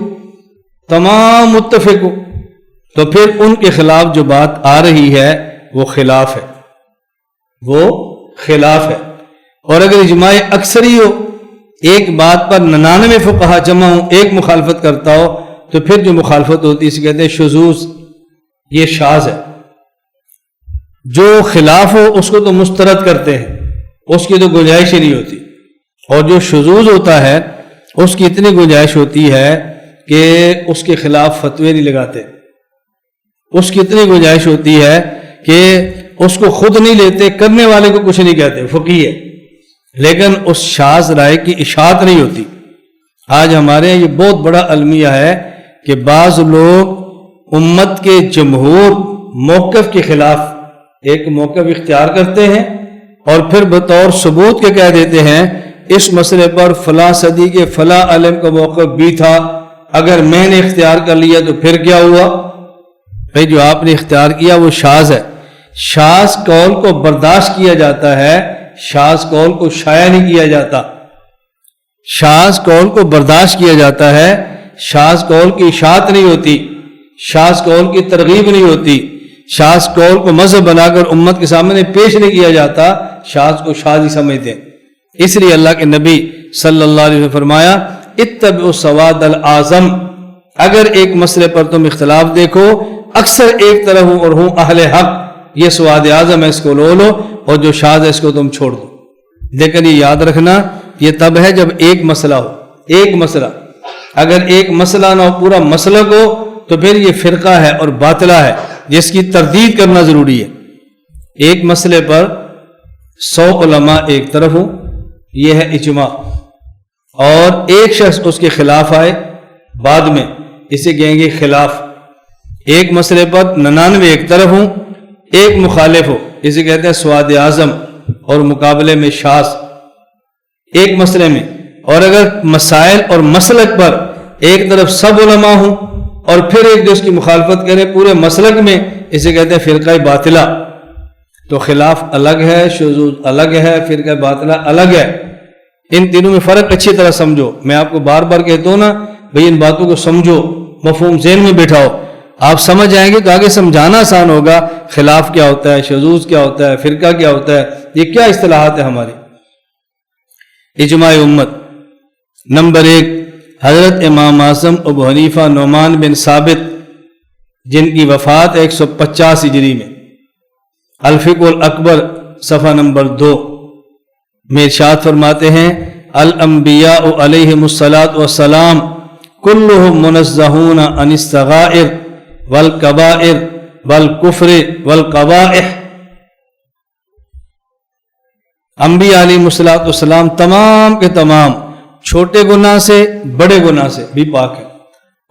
تمام متفق ہو، تو پھر ان کے خلاف جو بات آ رہی ہے وہ خلاف ہے، وہ خلاف ہے۔ اور اگر اجماع اکثری ہو، ایک بات پر 99 فقہا جمع ہوں، ایک مخالفت کرتا ہو، تو پھر جو مخالفت ہوتی ہے اسے کہتے ہیں شذوذ، یہ شاذ ہے۔ جو خلاف ہو اس کو تو مسترد کرتے ہیں، اس کی تو گنجائش ہی نہیں ہوتی، اور جو شذوذ ہوتا ہے اس کی اتنی گنجائش ہوتی ہے کہ اس کے خلاف فتوے نہیں لگاتے، اس کی اتنی گنجائش ہوتی ہے کہ اس کو خود نہیں لیتے، کرنے والے کو کچھ نہیں کہتے، فقیہ ہے، لیکن اس شاذ رائے کی اشاعت نہیں ہوتی۔ آج ہمارے یہ بہت بڑا المیہ ہے کہ بعض لوگ امت کے جمہور موقف کے خلاف ایک موقف اختیار کرتے ہیں اور پھر بطور ثبوت کے کہہ دیتے ہیں اس مسئلے پر فلاں صدی کے فلاں عالم کا موقف بھی تھا، اگر میں نے اختیار کر لیا تو پھر کیا ہوا؟ بھئی جو آپ نے اختیار کیا وہ شاذ ہے۔ شاذ قول کو برداشت کیا جاتا ہے، شاذ قول کو شائع نہیں کیا جاتا۔ شاذ قول کو برداشت کیا جاتا ہے، شاذ قول کی اشاعت نہیں ہوتی، شاذ قول کی ترغیب نہیں ہوتی، شاذ قول کو مذہب بنا کر امت کے سامنے پیش نہیں کیا جاتا، شاذ کو شاذ ہی سمجھتے ہیں۔ اس لیے اللہ کے نبی صلی اللہ علیہ وسلم نے فرمایا اتبعوا السواد الاعظم، اگر ایک مسئلے پر تم اختلاف دیکھو، اکثر ایک طرح ہوں اور ہوں اہل حق، یہ سواد اعظم ہے، اس کو لو لو، اور جو شاذ ہے اس کو تم چھوڑ دو۔ لیکن یہ یاد رکھنا یہ تب ہے جب ایک مسئلہ ہو، ایک مسئلہ، اگر ایک مسئلہ نہ ہو پورا مسلک ہو تو پھر یہ فرقہ ہے اور باطلہ ہے، جس کی تردید کرنا ضروری ہے۔ ایک مسئلے پر 100 علماء ایک طرف ہوں، یہ ہے اجماع، اور ایک شخص اس کے خلاف آئے بعد میں، اسے کہیں گے خلاف۔ ایک مسئلے پر 99 ایک طرف ہوں، ایک مخالف ہو، اسے کہتے ہیں سواد اعظم، اور مقابلے میں شاذ ایک مسئلے میں۔ اور اگر مسائل اور مسلک پر ایک طرف سب علماء ہوں اور پھر ایک جو اس کی مخالفت کرے پورے مسلک میں، اسے کہتے ہیں فرقہ باطلہ۔ تو خلاف الگ ہے، شذوذ الگ ہے، فرقہ باطلہ الگ ہے۔ ان تینوں میں فرق اچھی طرح سمجھو، میں آپ کو بار بار کہتا ہوں نا بھئی ان باتوں کو سمجھو، مفہوم ذہن میں بٹھاؤ، آپ سمجھ آئیں گے تو آگے سمجھانا آسان ہوگا۔ خلاف کیا ہوتا ہے، شذوذ کیا ہوتا ہے، فرقہ کیا ہوتا ہے، یہ کیا اصطلاحات ہے ہماری۔ اجماع امت نمبر 1، حضرت امام اعظم ابو حنیفہ نعمان بن ثابت، جن کی وفات 150 ہجری میں، الفقہ الاکبر صفحہ نمبر 2 میں ارشاد فرماتے ہیں الانبیاء علیہم الصلاۃ والسلام کلہم منزہون عن الصغائر والکبائر والکفر والقبائح. انبیاء علیہ الصلاۃ والسلام تمام کے تمام چھوٹے گناہ سے بڑے گناہ سے بھی پاک ہیں،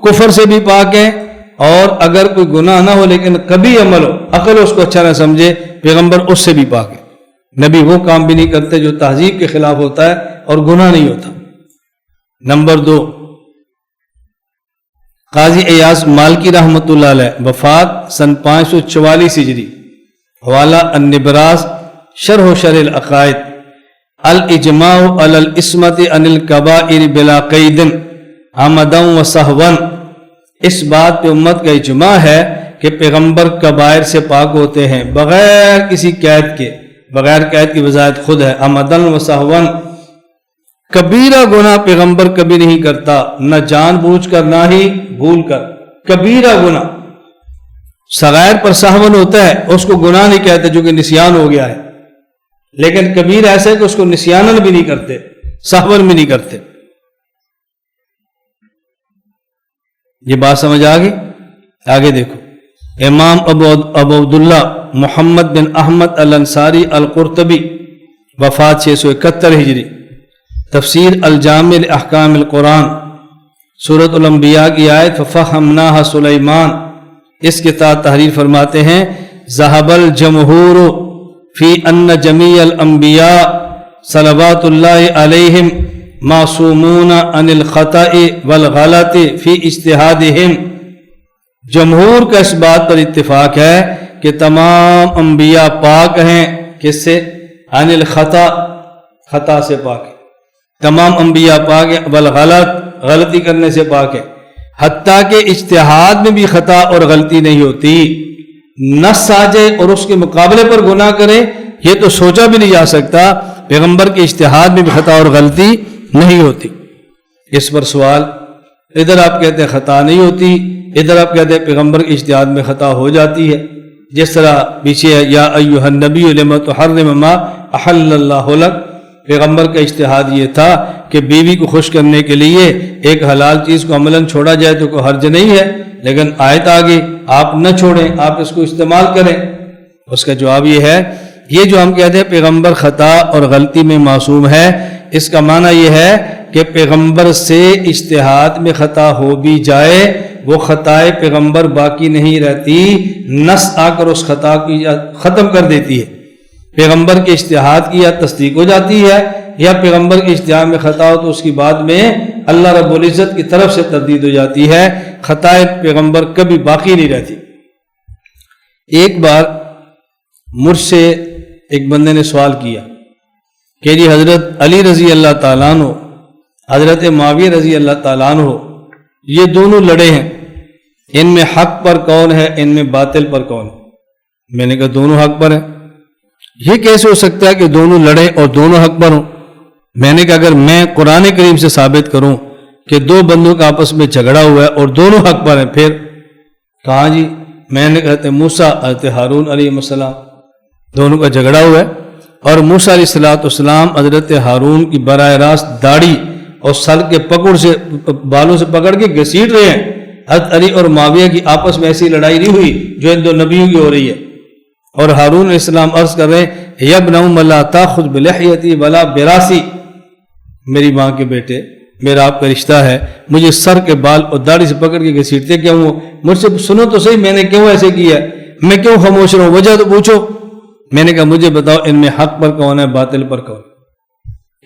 کفر سے بھی پاک ہیں، اور اگر کوئی گناہ نہ ہو لیکن کبھی عمل ہو، عقل اس کو اچھا نہ سمجھے، پیغمبر اس سے بھی پاک ہے. نبی وہ کام بھی نہیں کرتے جو تہذیب کے خلاف ہوتا ہے اور گناہ نہیں ہوتا. نمبر 2، قاضی ایاز مالکی رحمۃ اللہ علیہ، وفات سن 544 ہجری، حوالہ النبراس شرح العقائد، الاجماع علی العصمۃ عن الکبائر بلا قید عمدا و سہوا. اس بات پہ امت کا اجماع ہے کہ پیغمبر کبائر سے پاک ہوتے ہیں بغیر کسی قید کے، بغیر قید کی وضاحت خود ہے، عمدا و سہوا. کبیرہ گناہ پیغمبر کبھی نہیں کرتا، نہ جان بوجھ کر نہ ہی بھول کر. کبیرہ گناہ، صغائر پر سہون ہوتا ہے، اس کو گناہ نہیں کہتے جو کہ نسیان ہو گیا ہے، لیکن کبیر ایسا ہے کہ اس کو نسیانن بھی نہیں کرتے، سہون بھی نہیں کرتے. یہ بات سمجھ آگئی؟ آگے دیکھو، امام ابو عبداللہ محمد بن احمد الانصاری القرطبی، وفات 671 ہجری، تفسیر الجامع لاحکام القرآن، سورۃ الانبیاء کی آیت ففہمناہا سلیمان، اس کے تحت تحریر فرماتے ہیں ذہب الجمہور فی ان جمیع الانبیاء صلوات اللہ علیہم معصومون عن الخطأ والغلط فی اجتہادہم. جمہور کا اس بات پر اتفاق ہے کہ تمام انبیاء پاک ہیں، کس سے؟ عن الخطأ، خطا سے پاک ہیں. تمام انبیاء پاک ہیں، والغلط، غلطی کرنے سے پاک ہیں، حتیٰ کہ اجتہاد میں بھی خطا اور غلطی نہیں ہوتی. نص آ جائے اور اس کے مقابلے پر گناہ کرے، یہ تو سوچا بھی نہیں جا سکتا. پیغمبر کے اجتہاد میں بھی خطا اور غلطی نہیں ہوتی. اس پر سوال، ادھر آپ کہتے ہیں خطا نہیں ہوتی، ادھر آپ کہتے ہیں پیغمبر کے اجتہاد میں خطا ہو جاتی ہے. جس طرح پیچھے ہے یا ایھا النبی لم تحرم ما احل اللہ لک، پیغمبر کا اجتہاد یہ تھا کہ بیوی کو خوش کرنے کے لیے ایک حلال چیز کو عملاً چھوڑا جائے تو کوئی حرج نہیں ہے، لیکن آیت آگے آپ نہ چھوڑیں، آپ اس کو استعمال کریں. اس کا جواب یہ ہے، یہ جو ہم کہتے ہیں پیغمبر خطا اور غلطی میں معصوم ہے، اس کا معنی یہ ہے کہ پیغمبر سے اجتہاد میں خطا ہو بھی جائے، وہ خطائے پیغمبر باقی نہیں رہتی، نص آ کر اس خطا کو ختم کر دیتی ہے. پیغمبر کے اجتہاد کی یا تصدیق ہو جاتی ہے، یا پیغمبر کے اجتہاد میں خطا ہو تو اس کی بعد میں اللہ رب العزت کی طرف سے تردید ہو جاتی ہے. خطائے پیغمبر کبھی باقی نہیں رہتی. ایک بار مجھ سے ایک بندے نے سوال کیا کہ جی حضرت علی رضی اللہ تعالیٰ عنہ، حضرت معاویہ رضی اللہ تعالیٰ عنہ، یہ دونوں لڑے ہیں، ان میں حق پر کون ہے، ان میں باطل پر کون ہے؟ میں نے کہا دونوں حق پر ہیں. یہ کیسے ہو سکتا ہے کہ دونوں لڑیں اور دونوں حق پر ہوں؟ میں نے کہا اگر میں قرآن کریم سے ثابت کروں کہ دو بندوں کا آپس میں جھگڑا ہوا ہے اور دونوں حق پر ہیں، پھر کہاں جی؟ میں نے کہتے موسیٰ حضرت ہارون علیہ السلام، دونوں کا جھگڑا ہوا ہے، اور موسیٰ علیہ السلام حضرت ہارون کی براہ راست داڑھی اور سر کے پکڑ سے، بالوں سے پکڑ کے گھسیٹ رہے ہیں. حضرت علی اور معاویہ کی آپس میں ایسی لڑائی نہیں ہوئی جو ان دو نبیوں کی ہو رہی ہے. اور ہارون علیہ السلام عرض کر رہے ہیں یا ابن ام لا تاخذ بلحیتی ولا براسی، میری ماں کے بیٹے، میرا آپ کا رشتہ ہے، مجھے سر کے بال اور داڑھی سے پکڑ کے گھسیٹتے کیوں ہو؟ مجھ سے سنو تو صحیح، میں نے کیوں ایسے کیا؟ میں کیوں خاموش رہوں؟ وجہ تو پوچھو. میں نے کہا مجھے بتاؤ ان میں حق پر کون ہے، باطل پر کون؟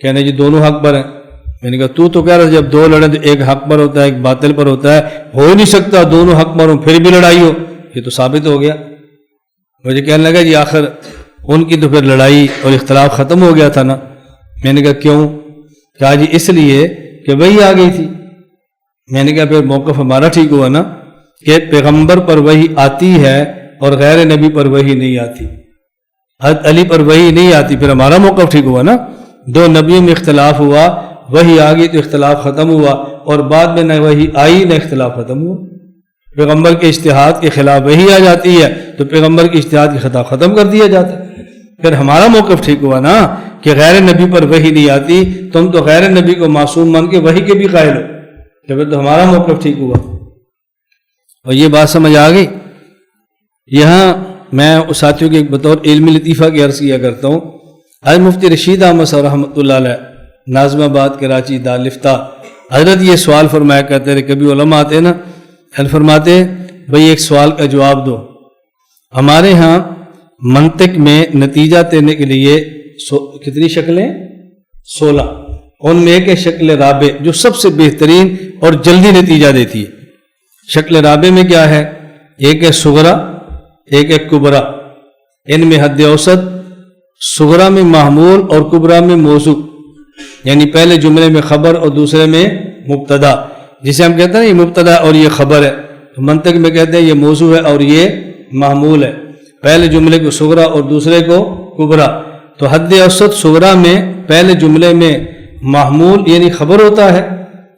کہنے جی دونوں حق پر ہیں. میں نے کہا تو کہہ رہا جب دو لڑیں تو ایک حق پر ہوتا ہے ایک باطل پر ہوتا ہے، ہو ہی نہیں سکتا دونوں حق پر ہوں پھر بھی لڑائی ہو. یہ تو ثابت ہو گیا. مجھے کہنے لگا جی آخر ان کی تو پھر لڑائی اور اختلاف ختم ہو گیا تھا نا. میں نے کہا کیوں؟ کہا جی اس لیے کہ وہی آ گئی تھی. میں نے کہا پھر موقف ہمارا ٹھیک ہوا نا کہ پیغمبر پر وہی آتی ہے اور غیر نبی پر وہی نہیں آتی. حضرت علی پر وہی نہیں آتی، پھر ہمارا موقف ٹھیک ہوا نا. دو نبیوں میں اختلاف ہوا، وہی آ گئی تو اختلاف ختم ہوا، اور بعد میں نہ وہی آئی نہ اختلاف ختم ہوا. پیغمبر کے اجتہاد کے خلاف وہی آ جاتی ہے تو پیغمبر کے اجتہاد کی خطا ختم کر دیا جاتا ہے. پھر ہمارا موقف ٹھیک ہوا نا کہ غیر نبی پر وحی نہیں آتی، تم تو غیر نبی کو معصوم مان کے وحی کے بھی قائل ہو، کہ پھر تو ہمارا موقف ٹھیک ہوا۔ اور یہ بات سمجھ آ گئی۔ یہاں میں اس ساتھیوں کے بطور علمی لطیفہ کی عرض کیا کرتا ہوں، آج مفتی رشید احمد صاحب رحمۃ اللہ علیہ ناظم آباد کراچی دارالفتہ حضرت یہ سوال فرمایا کرتے رہے، کبھی علماء آتے نا فرماتے بھئی ایک سوال کا جواب دو۔ ہمارے ہاں منطق میں نتیجہ دینے کے لیے کتنی شکلیں؟ 16۔ ان میں ایک ہے شکل رابع، جو سب سے بہترین اور جلدی نتیجہ دیتی ہے۔ شکل رابع میں کیا ہے؟ ایک ہے صغرا، ایک ہے کبرا۔ ان میں حد اوسط صغرا میں محمول اور کبرا میں موضوع، یعنی پہلے جملے میں خبر اور دوسرے میں مبتدا، جسے ہم کہتے ہیں یہ مبتدا اور یہ خبر ہے، تو منطق میں کہتے ہیں یہ موضوع ہے اور یہ محمول ہے، پہلے جملے کو صغرا اور دوسرے کو کبرا۔ تو حد اوسط صغرا میں پہلے جملے میں محمول یعنی خبر ہوتا ہے،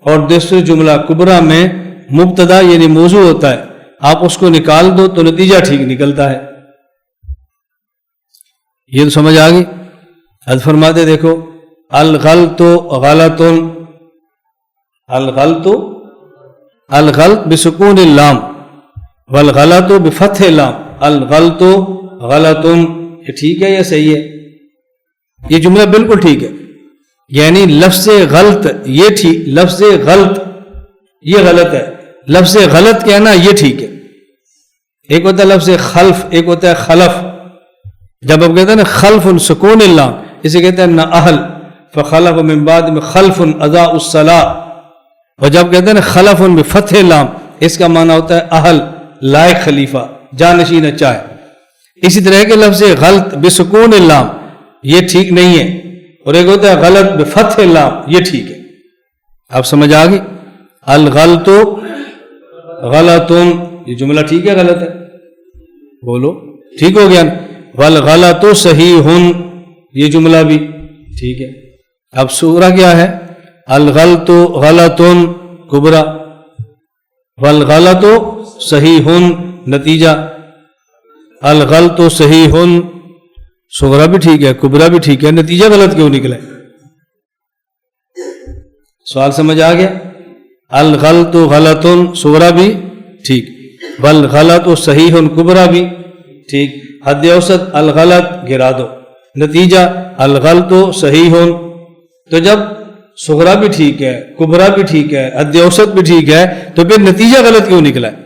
اور دوسرے جملہ کبرا میں مبتدا یعنی موضوع ہوتا ہے۔ آپ اس کو نکال دو تو نتیجہ ٹھیک نکلتا ہے۔ یہ تو سمجھ آ گئی۔ حضرت فرماتے دیکھو، الغلط غلط، الغلط الغلط بسکون اللام والغلط بفتح اللام، الغلط غلط، یہ ٹھیک ہے یا صحیح ہے؟ یہ جملہ بالکل ٹھیک ہے، یعنی لفظ غلط یہ ٹھیک، لفظ غلط یہ غلط ہے، لفظ غلط کہنا یہ ٹھیک ہے۔ ایک ہوتا ہے لفظ خلف، ایک ہوتا ہے خلف۔ جب آپ کہتے ہیں نا خلف سکون اللام، اسے کہتے ہیں نہ اہل، فخلف من بعد میں خلف اضاء الصلاۃ، اور جب کہتے ہیں نا خلف بفتح اللام، اس کا معنی ہوتا ہے اہل، لائق خلیفہ، جانشین اچھا ہے۔ اسی طرح کے لفظ غلط بسکون اللام یہ ٹھیک نہیں ہے، اور ایک ہوتا ہے غلط بفتح اللام، یہ ٹھیک ہے۔ آپ سمجھ آ گئی؟ الغلط غلط، یہ جملہ ٹھیک ہے غلط ہے؟ بولو ٹھیک ہو گیا۔ والغلط صحیح، یہ جملہ بھی ٹھیک ہے۔ اب سورہ کیا ہے؟ الغلط غلط کبرا، والغلط صحیح، نتیجہ الغلط صحیح، صغرا بھی ٹھیک ہے کبرا بھی ٹھیک ہے، نتیجہ غلط کیوں نکلے؟ سوال سمجھ آ گیا؟ الغلط غلط صغرا بھی ٹھیک، والغلط صحیح کبرا بھی ٹھیک، حد اوسط الغلط گرا دو، نتیجہ الغلط صحیح۔ تو جب صغرا بھی ٹھیک ہے کبرا بھی ٹھیک ہے حد اوسط بھی ٹھیک ہے، تو پھر نتیجہ غلط کیوں نکلا ہے؟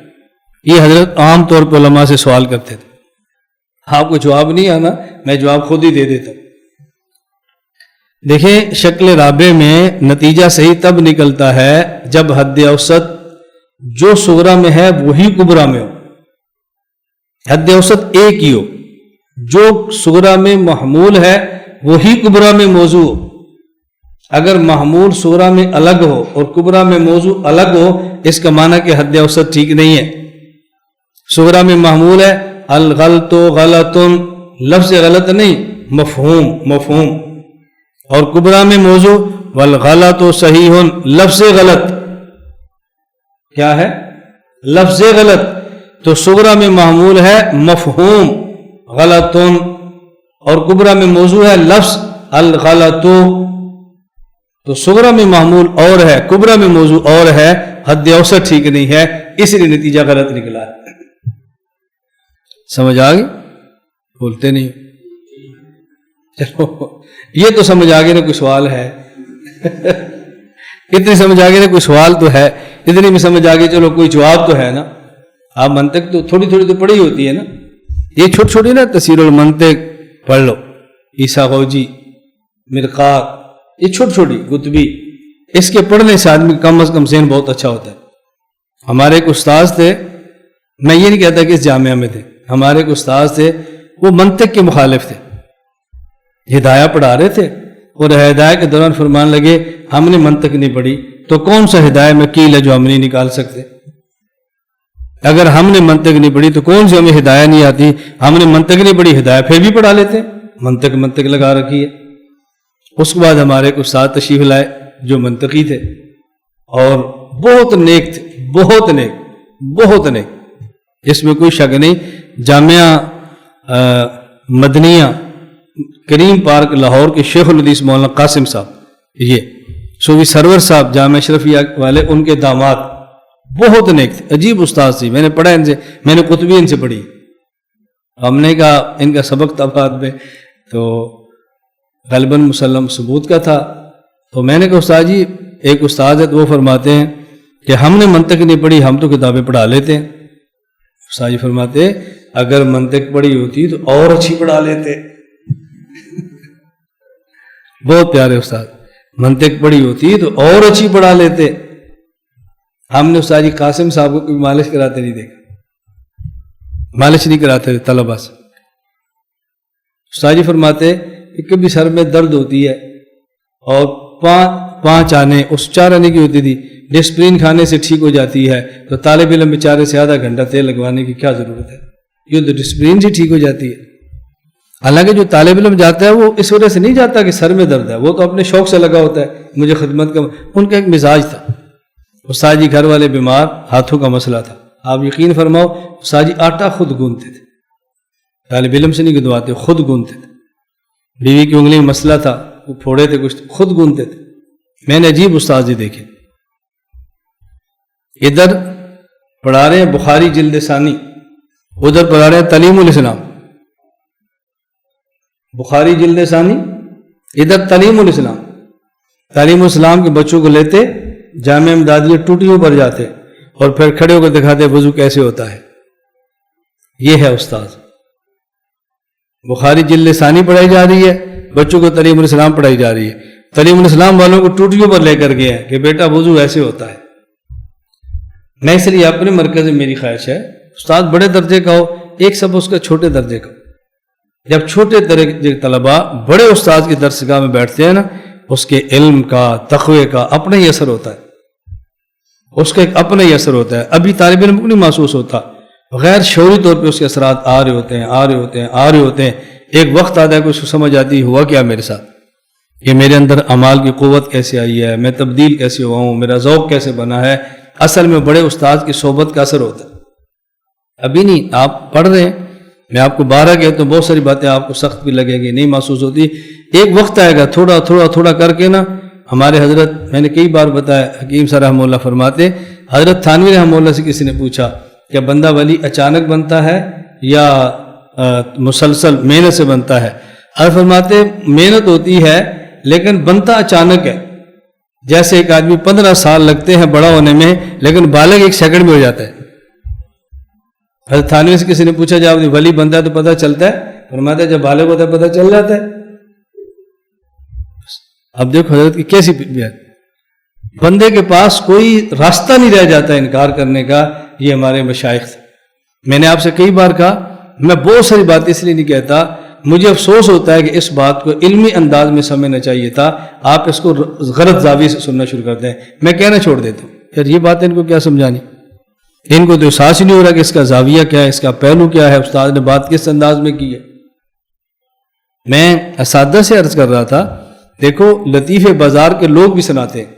یہ حضرت عام طور پر علماء سے سوال کرتے تھے، آپ کو جواب نہیں آنا، میں جواب خود ہی دے دیتا ہوں۔ دیکھیں شکل رابع میں نتیجہ صحیح تب نکلتا ہے جب حد اوسط جو صغرا میں ہے وہی کبرا میں ہو، حد اوسط ایک ہی ہو، جو صغرا میں محمول ہے وہی کبرا میں موضوع ہو۔ اگر محمول صغرا میں الگ ہو اور کبرا میں موضوع الگ ہو، اس کا معنی کہ حد اوسط ٹھیک نہیں ہے۔ صغرا میں محمول ہے الغلط غلط، لفظ غلط نہیں، مفہوم مفہوم، اور کبرا میں موضوع والغلط صحیح، لفظ غلط کیا ہے؟ لفظ غلط۔ تو صغرا میں محمول ہے مفہوم غلط، اور کبرا میں موضوع ہے لفظ الغلط۔ تو صغرا میں محمول اور ہے، کبرا میں موضوع اور ہے، حد اوسط ٹھیک نہیں ہے، اس لیے نتیجہ غلط نکلا ہے۔ سمجھ آ گئی؟ بولتے نہیں؟ چلو یہ تو سمجھ آ گئی نا، کوئی سوال ہے؟ اتنی سمجھ آ گئی نا، کوئی سوال تو ہے، اتنی میں سمجھ آ گئی، چلو کوئی جواب تو ہے نا۔ آپ منطق تو تھوڑی تھوڑی تو پڑھی ہوتی ہے نا، یہ چھوٹی چھوٹی نا تفسیر المنطق پڑھ لو، عیسیٰ غوجی، مرقات، یہ چھوٹی چھوٹی گتبی، اس کے پڑھنے سے آدمی کم از کم ذہن بہت اچھا ہوتا ہے۔ ہمارے ایک استاذ تھے، میں یہ نہیں کہتا کہ اس جامعہ میں تھے، ہمارے ایک استاذ تھے، وہ منطق کے مخالف تھے، ہدایہ پڑھا رہے تھے، اور ہدایہ کے دوران فرمان لگے ہم نے منطق نہیں پڑھی تو کون سا ہدایہ میں کیل ہے جو ہم نہیں نکال سکتے؟ اگر ہم نے منطق نہیں پڑھی تو کون سی ہمیں ہدایہ نہیں آتی؟ ہم نے منطق نہیں پڑھی، ہدایہ پھر بھی پڑھا لیتے، منطق لگا رکھی ہے۔ اس کے بعد ہمارے ایک استاد تشریف لائے جو منطقی تھے اور بہت نیک تھے، بہت نیک، بہت نیک، اس میں کوئی شک نہیں۔ جامعہ مدنیہ کریم پارک لاہور کے شیخ الحدیث مولانا قاسم صاحب، یہ صوفی سرور صاحب جامع اشرفیہ والے، ان کے داماد بہت نیک تھے، عجیب استاد تھی، میں نے پڑھا ان سے، میں نے قطبی ان سے پڑھی۔ ہم نے کہا ان کا سبق تھا بعد میں تو غالباً مسلم ثبوت کا تھا، تو میں نے کہا استاد جی ایک استاد ہے تو وہ فرماتے ہیں کہ ہم نے منطق نہیں پڑھی، ہم تو کتابیں پڑھا لیتے ہیں۔ استاد جی فرماتے اگر منطق پڑھی ہوتی تو اور اچھی پڑھا لیتے۔ بہت پیارے استاد، منطق پڑھی ہوتی تو اور اچھی پڑھا لیتے۔ ہم نے استاد جی قاسم صاحب کو کوئی مالش کراتے نہیں دیکھا، مالش نہیں کراتے تھے طلباء سے۔ استاد جی فرماتے کہ کبھی سر میں درد ہوتی ہے اور پانچ آنے، اس 4 آنے کی ہوتی تھی، ڈسپرین کھانے سے ٹھیک ہو جاتی ہے، تو طالب علم بیچارے سے آدھا گھنٹہ تیل لگوانے کی کیا ضرورت ہے، یہ تو ڈسپرین سے ٹھیک ہو جاتی ہے۔ حالانکہ جو طالب علم جاتا ہے وہ اس وجہ سے نہیں جاتا کہ سر میں درد ہے، وہ تو اپنے شوق سے لگا ہوتا ہے مجھے خدمت کا، ان کا ایک مزاج تھا۔ استاد جی گھر والے بیمار، ہاتھوں کا مسئلہ تھا، آپ یقین فرماؤ استاد جی آٹا خود گوندتے تھے، طالب علم سے نہیں گندواتے، خود گوندتے تھے۔ بیوی کی انگلی میں مسئلہ تھا، وہ پھوڑے تھے کچھ، خود گوندتے تھے۔ میں نے عجیب استاد جی دیکھے۔ ادھر پڑھا رہے ہیں بخاری جلد ثانی، ادھر پڑھا رہے ہیں تعلیم الاسلام، بخاری جلد ثانی، ادھر تعلیم الاسلام۔ تعلیم الاسلام کے بچوں کو لیتے جامعہ امدادیہ ٹوٹیوں پر جاتے اور پھر کھڑے ہو کر دکھاتے وضو کیسے ہوتا ہے۔ یہ ہے استاد۔ بخاری جلد ثانی پڑھائی جا رہی ہے، بچوں کو تعلیم الاسلام پڑھائی جا رہی ہے، تعلیم الاسلام والوں کو ٹوٹیوں پر لے کر گئے ہیں کہ بیٹا وضو ایسے ہوتا ہے۔ میں اس لیے اپنے مرکز میں میری خواہش ہے استاد بڑے درجے کا ہو، ایک سب اس کا چھوٹے درجے کا ہو۔ جب چھوٹے درجے کے طلباء بڑے استاد کی درسگاہ میں بیٹھتے ہیں نا، اس کے علم کا، تقوی کا اپنا ہی اثر ہوتا ہے، اس کا ایک اپنا ہی اثر ہوتا ہے۔ ابھی طالب علم کو نہیں محسوس ہوتا، غیر شعوری طور پہ اس کے اثرات آ رہے ہوتے ہیں۔ ایک وقت آتا ہے کہ اس کو سمجھ آتی ہوا کیا میرے ساتھ، کہ میرے اندر اعمال کی قوت کیسے آئی ہے، میں تبدیل کیسے ہوا ہوں، میرا ذوق کیسے بنا ہے۔ اصل میں بڑے استاد کی صحبت کا اثر ہوتا ہے، ابھی نہیں۔ آپ پڑھ رہے ہیں، میں آپ کو 12 کہتا ہوں، بہت ساری باتیں آپ کو سخت بھی لگے گی، نہیں محسوس ہوتی، ایک وقت آئے گا تھوڑا کر کے نا۔ ہمارے حضرت، میں نے کئی بار بتایا، حکیم صاحب رحمہ اللہ فرماتے، حضرت تھانوی رحمہ اللہ سے کسی نے پوچھا کہ بندہ ولی اچانک بنتا ہے یا مسلسل محنت سے بنتا ہے؟ حضرت فرماتے محنت ہوتی ہے لیکن بنتا اچانک ہے، جیسے ایک آدمی 15 سال لگتے ہیں بڑا ہونے میں لیکن بالغ 1 سیکنڈ میں ہو جاتا ہے۔ حضرت تھانوی سے کسی نے پوچھا جب ولی بنتا ہے تو پتہ چلتا ہے؟ فرماتا ہے جب بالغ ہوتا ہے پتہ چل جاتا ہے۔ اب دیکھو حضرت کی کیسی بندے کے پاس کوئی راستہ نہیں رہ جاتا انکار کرنے کا۔ یہ ہمارے مشائخ تھے۔ میں نے آپ سے کئی بار کہا، میں بہت ساری باتیں اس لیے نہیں کہتا، مجھے افسوس ہوتا ہے کہ اس بات کو علمی انداز میں سمجھنا چاہیے تھا، آپ اس کو غلط زاویے سے سننا شروع کرتے ہیں۔ میں کہنا چھوڑ دیتا ہوں یار یہ بات ان کو کیا سمجھانی، ان کو تو احساس ہی نہیں ہو رہا کہ اس کا زاویہ کیا ہے، اس کا پہلو کیا ہے، استاد نے بات کس انداز میں کی ہے۔ میں اساتذہ سے عرض کر رہا تھا، دیکھو لطیفے بازار کے لوگ بھی سناتے ہیں،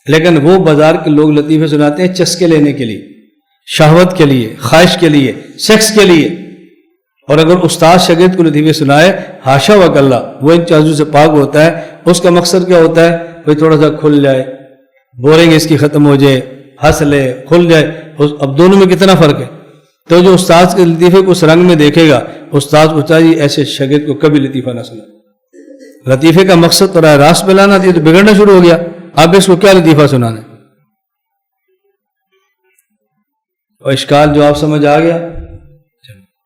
لیکن وہ بازار کے لوگ لطیفے سناتے ہیں چسکے لینے کے لیے، شہوت کے لیے، خواہش کے لیے، سیکس کے لیے۔ اور اگر استاد شاگرد کو لطیفے سنائے، حاشا وکلا، وہ ان چیزوں سے پاک ہوتا ہے، اس کا مقصد کیا ہوتا ہے؟ بھائی تھوڑا سا کھل جائے، بورنگ اس کی ختم ہو جائے، ہنس لے، کھل جائے۔ اب دونوں میں کتنا فرق ہے؟ تو جو استاد کے لطیفے کو اس رنگ میں دیکھے گا، استاد کو چاہیے ایسے شاگرد کو کبھی لطیفہ نہ سنا۔ لطیفے کا مقصد تو راہ راست پہ لانا تھی، تو بگڑنا شروع ہو گیا، اب اس کو کیا لطیفہ سنانا ہے؟ اور اشکال جو آپ سمجھ آ گیا؟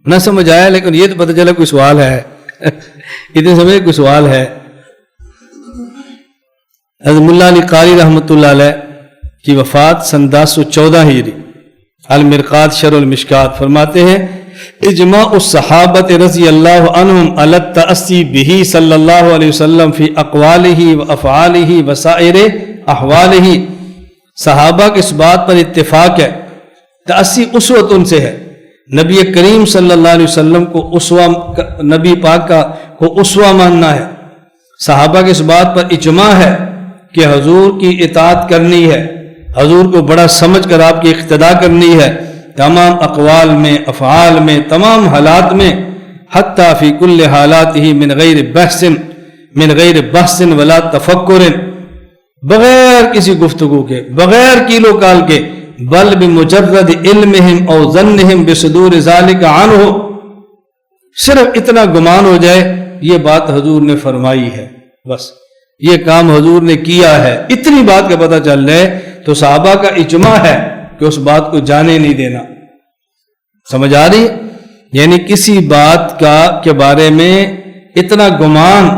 نہ سمجھ آیا لیکن یہ تو پتہ چلا کوئی سوال ہے، اتنے سمجھے کوئی سوال ہے۔ حضرت ملا علی قاری رحمۃ اللہ علیہ کی وفات سن 1014 ہجری، المرقات شرح المشکات فرماتے ہیں، اجماع الصحابۃ رضی اللہ عنہم علی التأسی بہ صلی اللہ علیہ وسلم فی اقوالہ و افعالہ و سائر احوالہ۔ صحابہ کے اس بات پر اتفاق ہے، تأسی اسوۃ ان سے ہے، نبی کریم صلی اللہ علیہ وسلم کو اسوہ، نبی پاک کو اسوہ ماننا ہے۔ صحابہ کے اس بات پر اجماع ہے کہ حضور کی اطاعت کرنی ہے، حضور کو بڑا سمجھ کر آپ کی اقتداء کرنی ہے، تمام اقوال میں، افعال میں، تمام حالات میں، حتی فی کل حالاتہ من غیر بحث ولا تفکر، بغیر کسی گفتگو کے، بغیر کیل و کال کے، بل بمجرد علمہم او ظنہم بصدور ذالک عنہ، صرف اتنا گمان ہو جائے یہ بات حضور نے فرمائی ہے، بس یہ کام حضور نے کیا ہے، اتنی بات کا پتہ چل جائے تو صحابہ کا اجماع ہے کہ اس بات کو جانے نہیں دینا۔ سمجھ آ رہی؟ یعنی کسی بات کے بارے میں اتنا گمان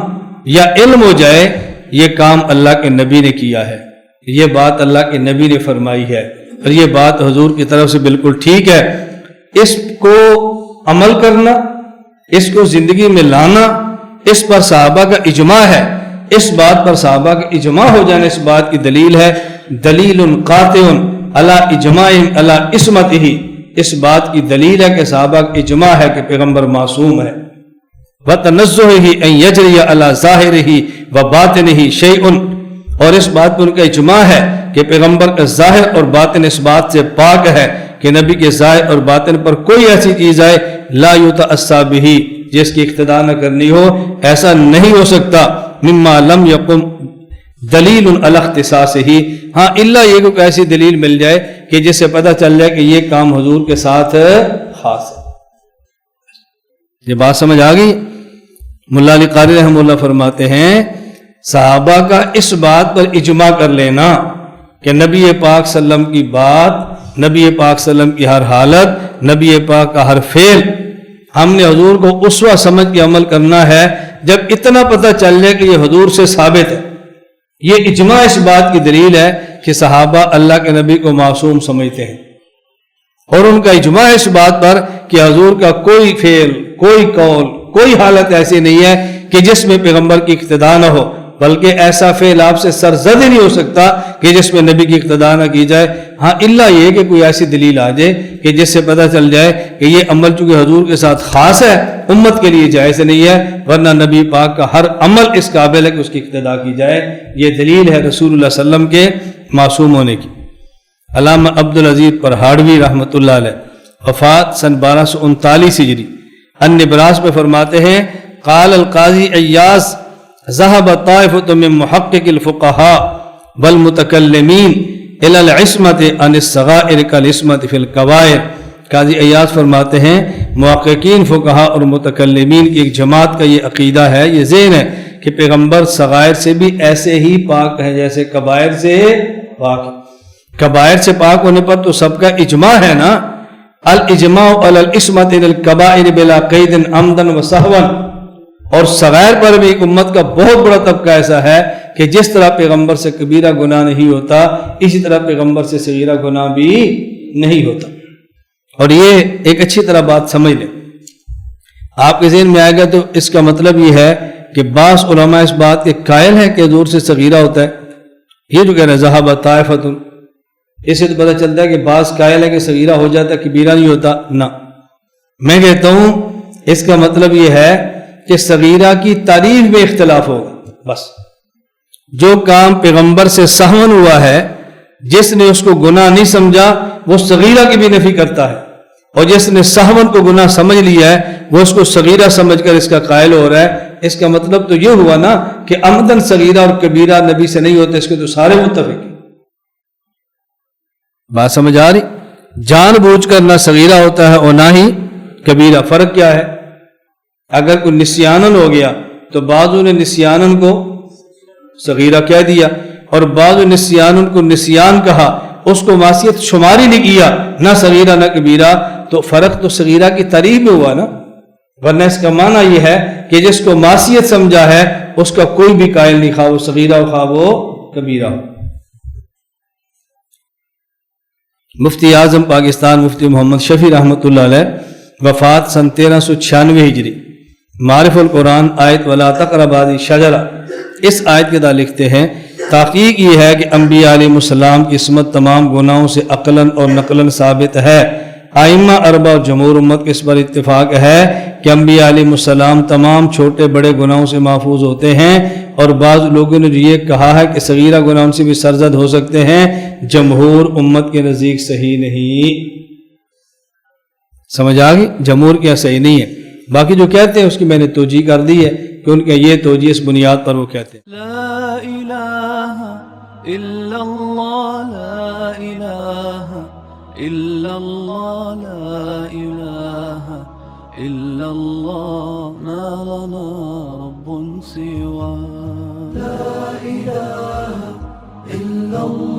یا علم ہو جائے یہ کام اللہ کے نبی نے کیا ہے، یہ بات اللہ کے نبی نے فرمائی ہے اور یہ بات حضور کی طرف سے بالکل ٹھیک ہے، اس کو عمل کرنا، اس کو زندگی میں لانا، اس پر صحابہ کا اجماع ہے، اس بات پر صحابہ کا اجماع ہو جانا اس بات کی دلیل ہے، دلیل قاطع علی اجماع علی عصمتہ، اس بات کی دلیل ہے کہ صحابہ کا اجماع ہے کہ پیغمبر معصوم ہے، وتنزہہ ان یجری علی ظاہرہ وباطنہ شیء، اور اس بات پر ان کا اجماع ہے کہ پیغمبر کا ظاہر اور باطن اس بات سے پاک ہے کہ نبی کے ظاہر اور باطن پر کوئی ایسی چیز آئے لا یتأسی بہ، جس کی اقتداء نہ کرنی ہو، ایسا نہیں ہو سکتا، مما لم یقم دلیل علی اختصاصہ، ہاں الا یہ کوئی ایسی دلیل مل جائے کہ جس سے پتہ چل جائے کہ یہ کام حضور کے ساتھ خاص ہے۔ یہ بات سمجھ آ گئی؟ ملا علی قاری رحمہ اللہ فرماتے ہیں صحابہ کا اس بات پر اجماع کر لینا کہ نبی پاک صلی اللہ علیہ وسلم کی بات، نبی پاک صلی اللہ علیہ وسلم کی ہر حالت، نبی پاک کا ہر فعل ہم نے حضور کو اسوہ سمجھ کے عمل کرنا ہے، جب اتنا پتہ چل جائے کہ یہ حضور سے ثابت ہے، یہ اجماع اس بات کی دلیل ہے کہ صحابہ اللہ کے نبی کو معصوم سمجھتے ہیں، اور ان کا اجماع اس بات پر کہ حضور کا کوئی فعل، کوئی قول، کوئی حالت ایسی نہیں ہے کہ جس میں پیغمبر کی اقتداء نہ ہو، بلکہ ایسا فعل آپ سے سرزد ہی نہیں ہو سکتا کہ جس میں نبی کی اقتداء نہ کی جائے، ہاں الا یہ کہ کوئی ایسی دلیل آ جائے کہ جس سے پتہ چل جائے کہ یہ عمل چونکہ حضور کے ساتھ خاص ہے، امت کے لیے جائز نہیں ہے، ورنہ نبی پاک کا ہر عمل اس قابل ہے کہ اس کی اقتداء کی جائے، یہ دلیل ہے رسول اللہ صلی اللہ علیہ وسلم کے معصوم ہونے کی۔ علامہ عبدالعزیز پرہاڑوی رحمۃ اللہ علیہ، وفات سن 1239 ہجری، النبراس میں فرماتے ہیں قال القاضی عیاض ذهب طائفة من محقق الفقهاء والمتكلمين الى العصمة عن الصغائر كالعصمة في الكبائر۔ قاضی عیاض فرماتے ہیں محققین فقہاء اور متکلمین کی ایک جماعت کا یہ عقیدہ ہے، یہ ذہن ہے کہ پیغمبر صغائر سے بھی ایسے ہی پاک ہیں جیسے کبائر سے پاک ہیں۔ کبائر سے پاک ہونے پر تو سب کا اجماع ہے نا، الاجماع علی العصمۃ للکبائر بلا قید عمدا وسہوا، اور صغائر پر بھی ایک امت کا بہت بڑا طبقہ ایسا ہے کہ جس طرح پیغمبر سے کبیرہ گناہ نہیں ہوتا، اسی طرح پیغمبر سے صغیرہ گناہ بھی نہیں ہوتا۔ اور یہ ایک اچھی طرح بات سمجھ لیں، آپ کے ذہن میں آئے گا تو اس کا مطلب یہ ہے کہ بعض علماء اس بات کے قائل ہیں کہ حضور سے صغیرہ ہوتا ہے، یہ جو کہہ رہے ہیں ذہب طائفۃ، اس سے تو پتہ چلتا ہے کہ بعض قائل ہے کہ صغیرہ ہو جاتا ہے کبیرہ نہیں ہوتا، نہ، میں کہتا ہوں اس کا مطلب یہ ہے کہ صغیرہ کی تعریف میں اختلاف ہوگا، بس جو کام پیغمبر سے سہون ہوا ہے، جس نے اس کو گناہ نہیں سمجھا وہ صغیرہ کی بھی نفی کرتا ہے، اور جس نے سہون کو گناہ سمجھ لیا ہے وہ اس کو صغیرہ سمجھ کر اس کا قائل ہو رہا ہے۔ اس کا مطلب تو یہ ہوا نا کہ عمدن صغیرہ اور کبیرہ نبی سے نہیں ہوتے، اس کے تو سارے متفق ہیں۔ بات سمجھ آ رہی؟ جان بوجھ کر نہ صغیرہ ہوتا ہے اور نہ ہی کبیرہ، فرق کیا ہے؟ اگر کوئی نسیانن ہو گیا تو بعضوں نے نسیانن کو صغیرہ کہہ دیا، اور بعض نسیانن کو نسیان کہا، اس کو معصیت شماری نہیں کیا، نہ صغیرہ نہ کبیرہ، تو فرق تو صغیرہ کی تعریف میں ہوا نا، ورنہ اس کا معنی یہ ہے کہ جس کو معصیت سمجھا ہے اس کا کوئی بھی قائل نہیں، خواہ وہ صغیرہ ہو خواہ وہ کبیرہ ہو۔ مفتی اعظم پاکستان مفتی محمد شفیع رحمۃ اللہ علیہ، وفات سن 1396 ہجری، معرف القرآن آیت ولا تقربوا هذه الشجرہ، اس آیت کے تعلق لکھتے ہیں تحقیق یہ ہے کہ انبیاء علیہ السلام کی عصمت تمام گناہوں سے عقلاً اور نقلاً ثابت ہے۔ ائمہ اربعہ اور جمہور امت کے اس پر اتفاق ہے کہ انبیاء علیہ السلام تمام چھوٹے بڑے گناہوں سے محفوظ ہوتے ہیں، اور بعض لوگوں نے یہ کہا ہے کہ صغیرہ گناہوں سے بھی سرزد ہو سکتے ہیں، جمہور امت کے نزدیک صحیح نہیں۔ سمجھ آ گئی؟ جمہور کیا صحیح نہیں ہے، باقی جو کہتے ہیں اس کی میں نے توجیہ کر دی ہے کہ ان کا یہ توجیہ اس بنیاد پر وہ کہتے ہیں لا الہ الا اللہ لا الہ الا اللہ لا الہ الا اللہ ما لنا رب سوا لا الہ الا اللہ